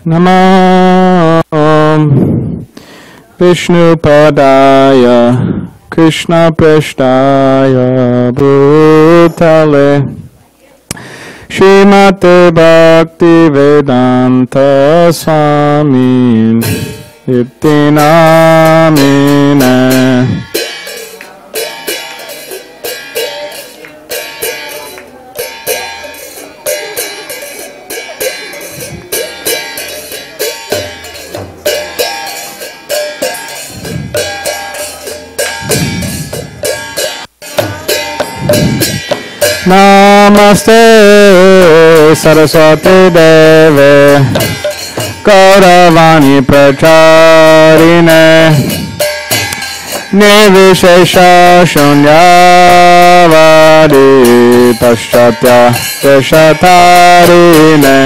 [SPEAKER 5] Namo Vishnupadaya Krishna Prishtaya Bhutale Srimate Bhakti Vedanta Swami Iti Namine. Namaste Saraswati Deve Gauravani Pracharine Nirvishesha Shunyavadi Paschatya Deshatarine.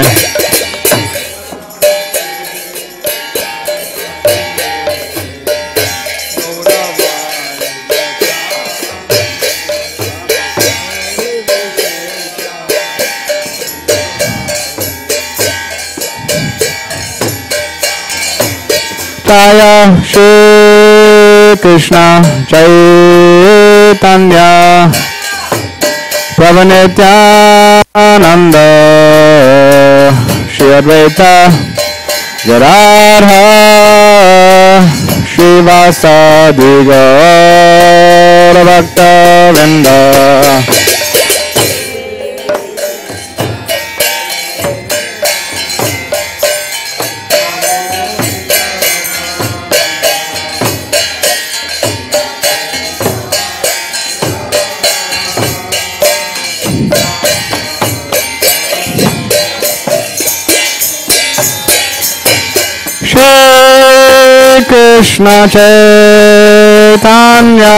[SPEAKER 5] Jaya Shri Krishna Chaitanya Prabhu Nityananda Shri Advaita Gadadhara Srivasadi Gaura Bhakta Vrinda. Krishna Chaitanya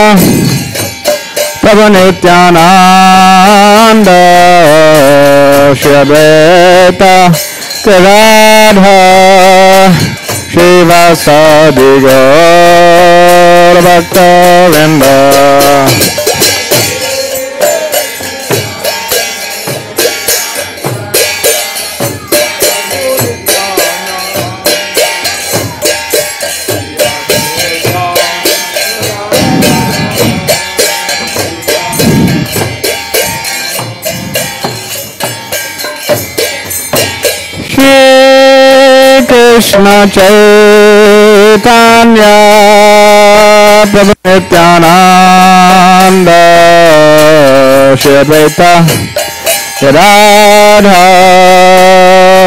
[SPEAKER 5] Prabhu Nityananda Shri Advaita Gadadhara Srivasadi Gaura Bhakta Vrinda. Krishna Chaitanya Prabhu Nityananda Shri Advaita Gadadhara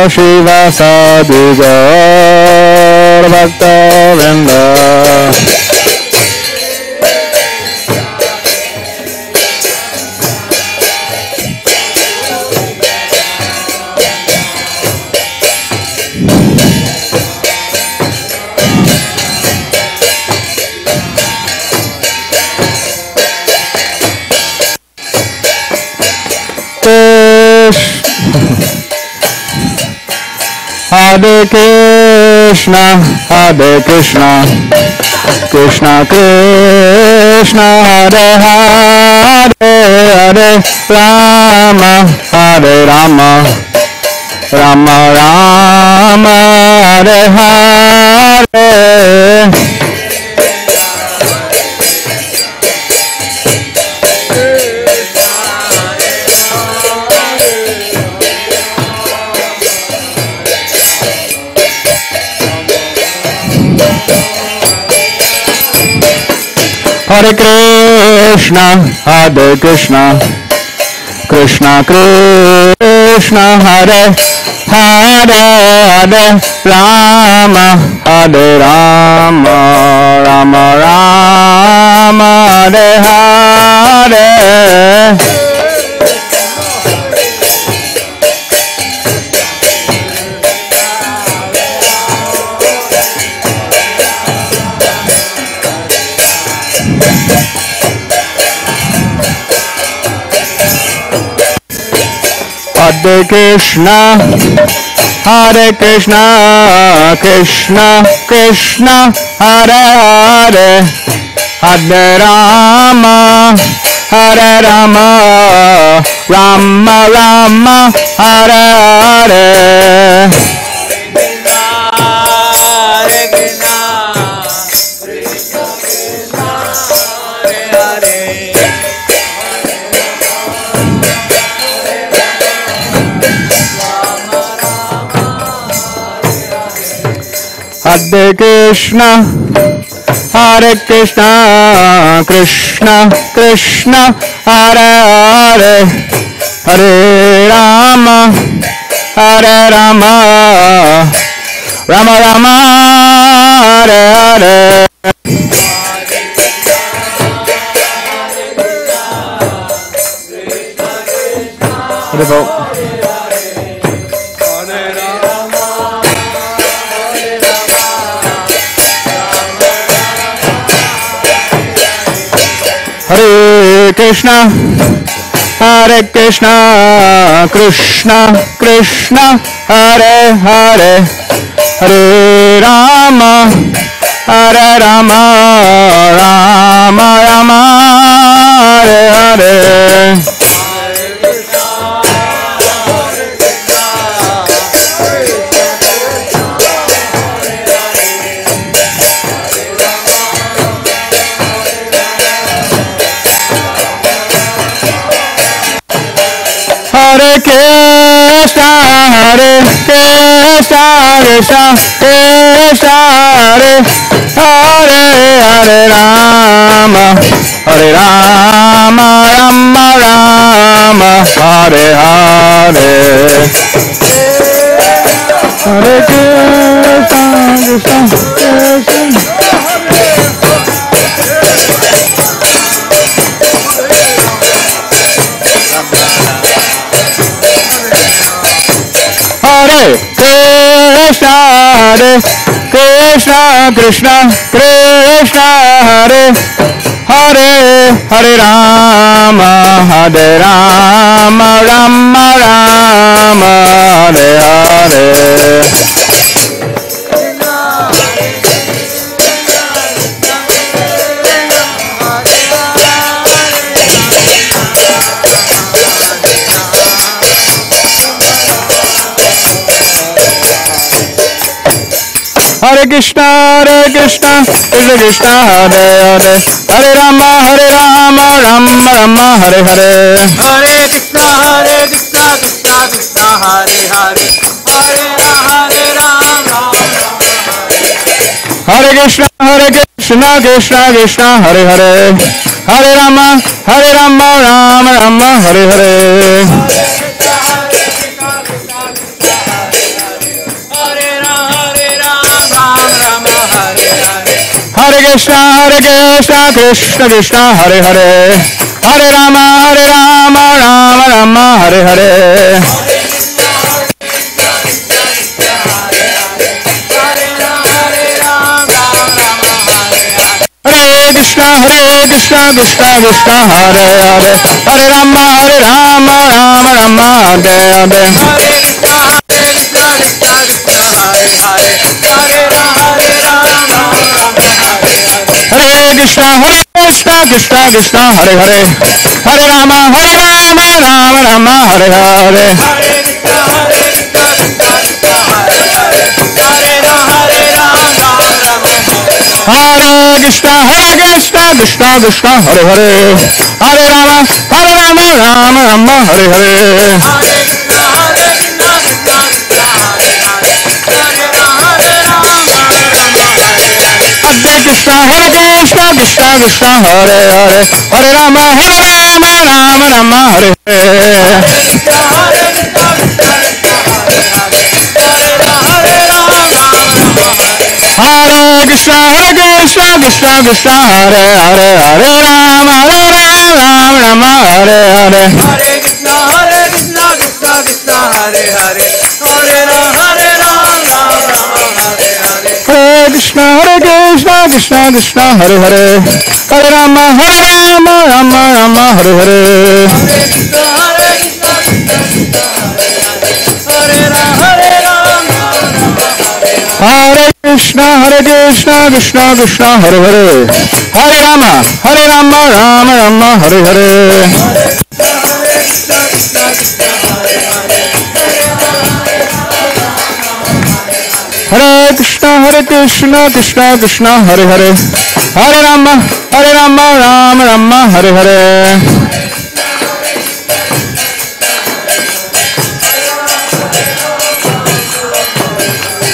[SPEAKER 5] Srivasadi Gaura Bhakta Vrinda. Hare Krishna, Hare Krishna, Krishna Krishna, Hare Hare, Hare Rama, Hare Rama, Rama Rama, Hare Hare. Hare Krishna, Hare Krishna, Krishna Krishna, Hare Hare, Hare Rama, Hare Rama, Rama Rama, Hare Hare. Hare Krishna, Hare Krishna, Krishna Krishna, Hare Hare, Hare Rama, Hare Rama, Rama Rama, Hare Hare.
[SPEAKER 4] Hare Krishna, Hare Krishna, Krishna Krishna, Hare Hare, Hare Rama, Hare Rama, Rama Rama, Hare Hare. Hare Bo. Hare Krishna, Hare Krishna, Krishna Krishna, Hare Hare, Hare Rama, Hare Rama, Rama Rama, Hare Hare. Hare Krishna, Hare Krishna, Krishna Krishna, Hare Hare, Hare Rama, Hare Rama, Rama Rama, Hare Hare. Hare Krishna, Krishna Krishna. Hare Krishna, Hare Krishna, Krishna Krishna, Hare Hare, Hare Rama, Hare Rama, Rama Rama, Hare Hare. Hare Krishna, Krishna Krishna, Hare Hare, Hare Rama, Rama Rama, Hare Hare.
[SPEAKER 8] Hare Krishna, Krishna Krishna, Hare Hare, Hare Rama,
[SPEAKER 4] Hare Krishna, Krishna Krishna, Hare Hare, Hare Rama, Rama Rama, Hare Hare. Hare Krishna, Krishna Krishna, Hare Hare, Hare Rama, Rama Rama, Hare Hare. Hare Krishna, Krishna Krishna, Hare Hare, Hare Rama, Rama Rama, Hare Hare. Hare Krishna, Krishna Krishna, Hare Hare, Hare Rama, Rama Rama, Hare Hare. Hare Krishna, Krishna Krishna, Hare Hare, Hare Rama, Rama Rama, Hare Hare. Hare Krishna, Krishna, Hare Hare, Hare Rama, Rama Rama, Hare Hare. Hare Krishna, Krishna Krishna, Hare Hare, Hare Rama, Rama Hare Hare.
[SPEAKER 8] Hare Krishna, Krishna Hare Hare, Hare Rama,
[SPEAKER 4] Hare Krishna, Krishna Hare Hare, Hare Rama, Rama Hare Hare. Hare Krishna, Krishna Hare Hare, Hare Rama, Rama Hare Hare. Hare Krishna, Krishna Hare Hare, Hare Rama, Rama Hare Hare.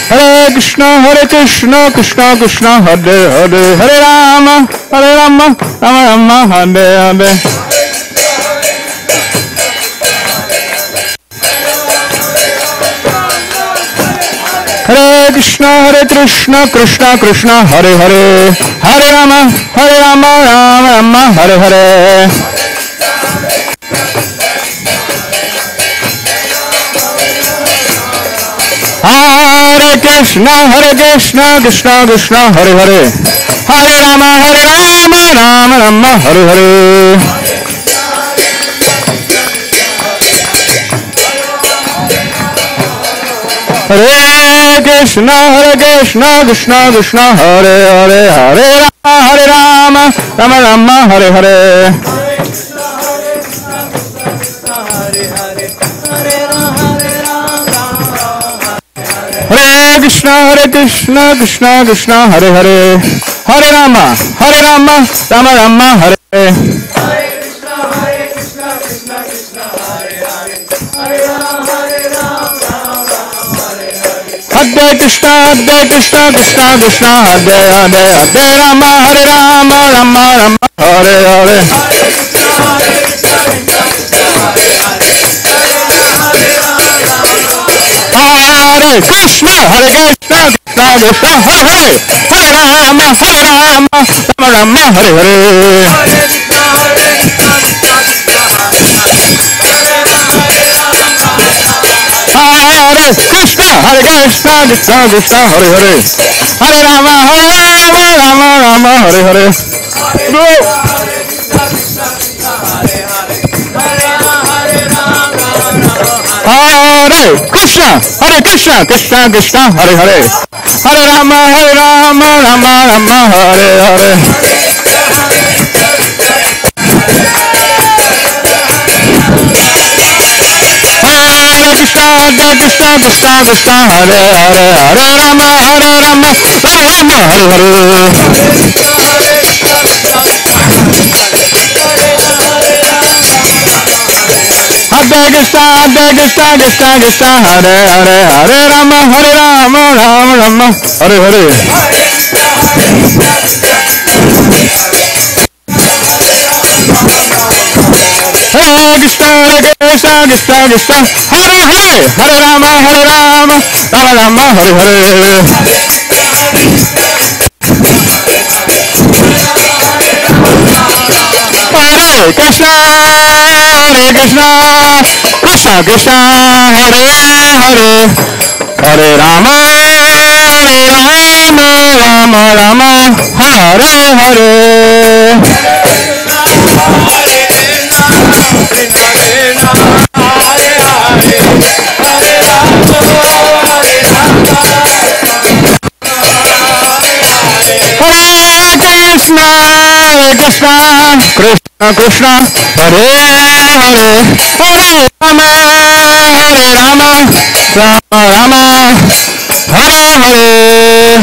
[SPEAKER 4] Hare Krishna, Krishna Krishna, Hare Hare, Hare Rama, Rama Rama, Hare Hare. Hare Krishna, Krishna Krishna, Hare Hare, Hare Rama, Rama Rama, Hare Hare. Hare Krishna, Krishna Krishna, Hare Hare, Hare Rama, Rama Rama, Hare Hare. Hare Krishna, Krishna Krishna, Hare Hare, Hare Rama, Rama Rama, Hare Hare. Hare Krishna, Krishna, Hare Hare, Hare Rama, Rama Rama, Hare Hare. Hare Krishna, Krishna Krishna, Hare Hare, Hare Rama, Rama Rama, Hare Hare. Hare Krishna, Krishna Krishna, Hare Hare, Hare Rama, Rama Rama, Hare Hare. Hare Krishna, Krishna Krishna, Hare Hare, Hare Rama, Rama Hare Hare. Hare Krishna, Krishna Krishna, Hare Hare, Hare Rama, Rama Hare Hare. Krishna, Hare Hare, Hare Rama, Rama Hare Hare. Hare Krishna, Hare Hare, Hare Rama, Rama Hare Hare. Hare Krishna, Hare Hare, Hare Rama, Rama Hare Hare. Hare Krishna, Krishna, Hare Hare, Hare Rama, Rama Hare Hare. Krishna, Hare Hare, Hare Rama, Rama Hare Hare.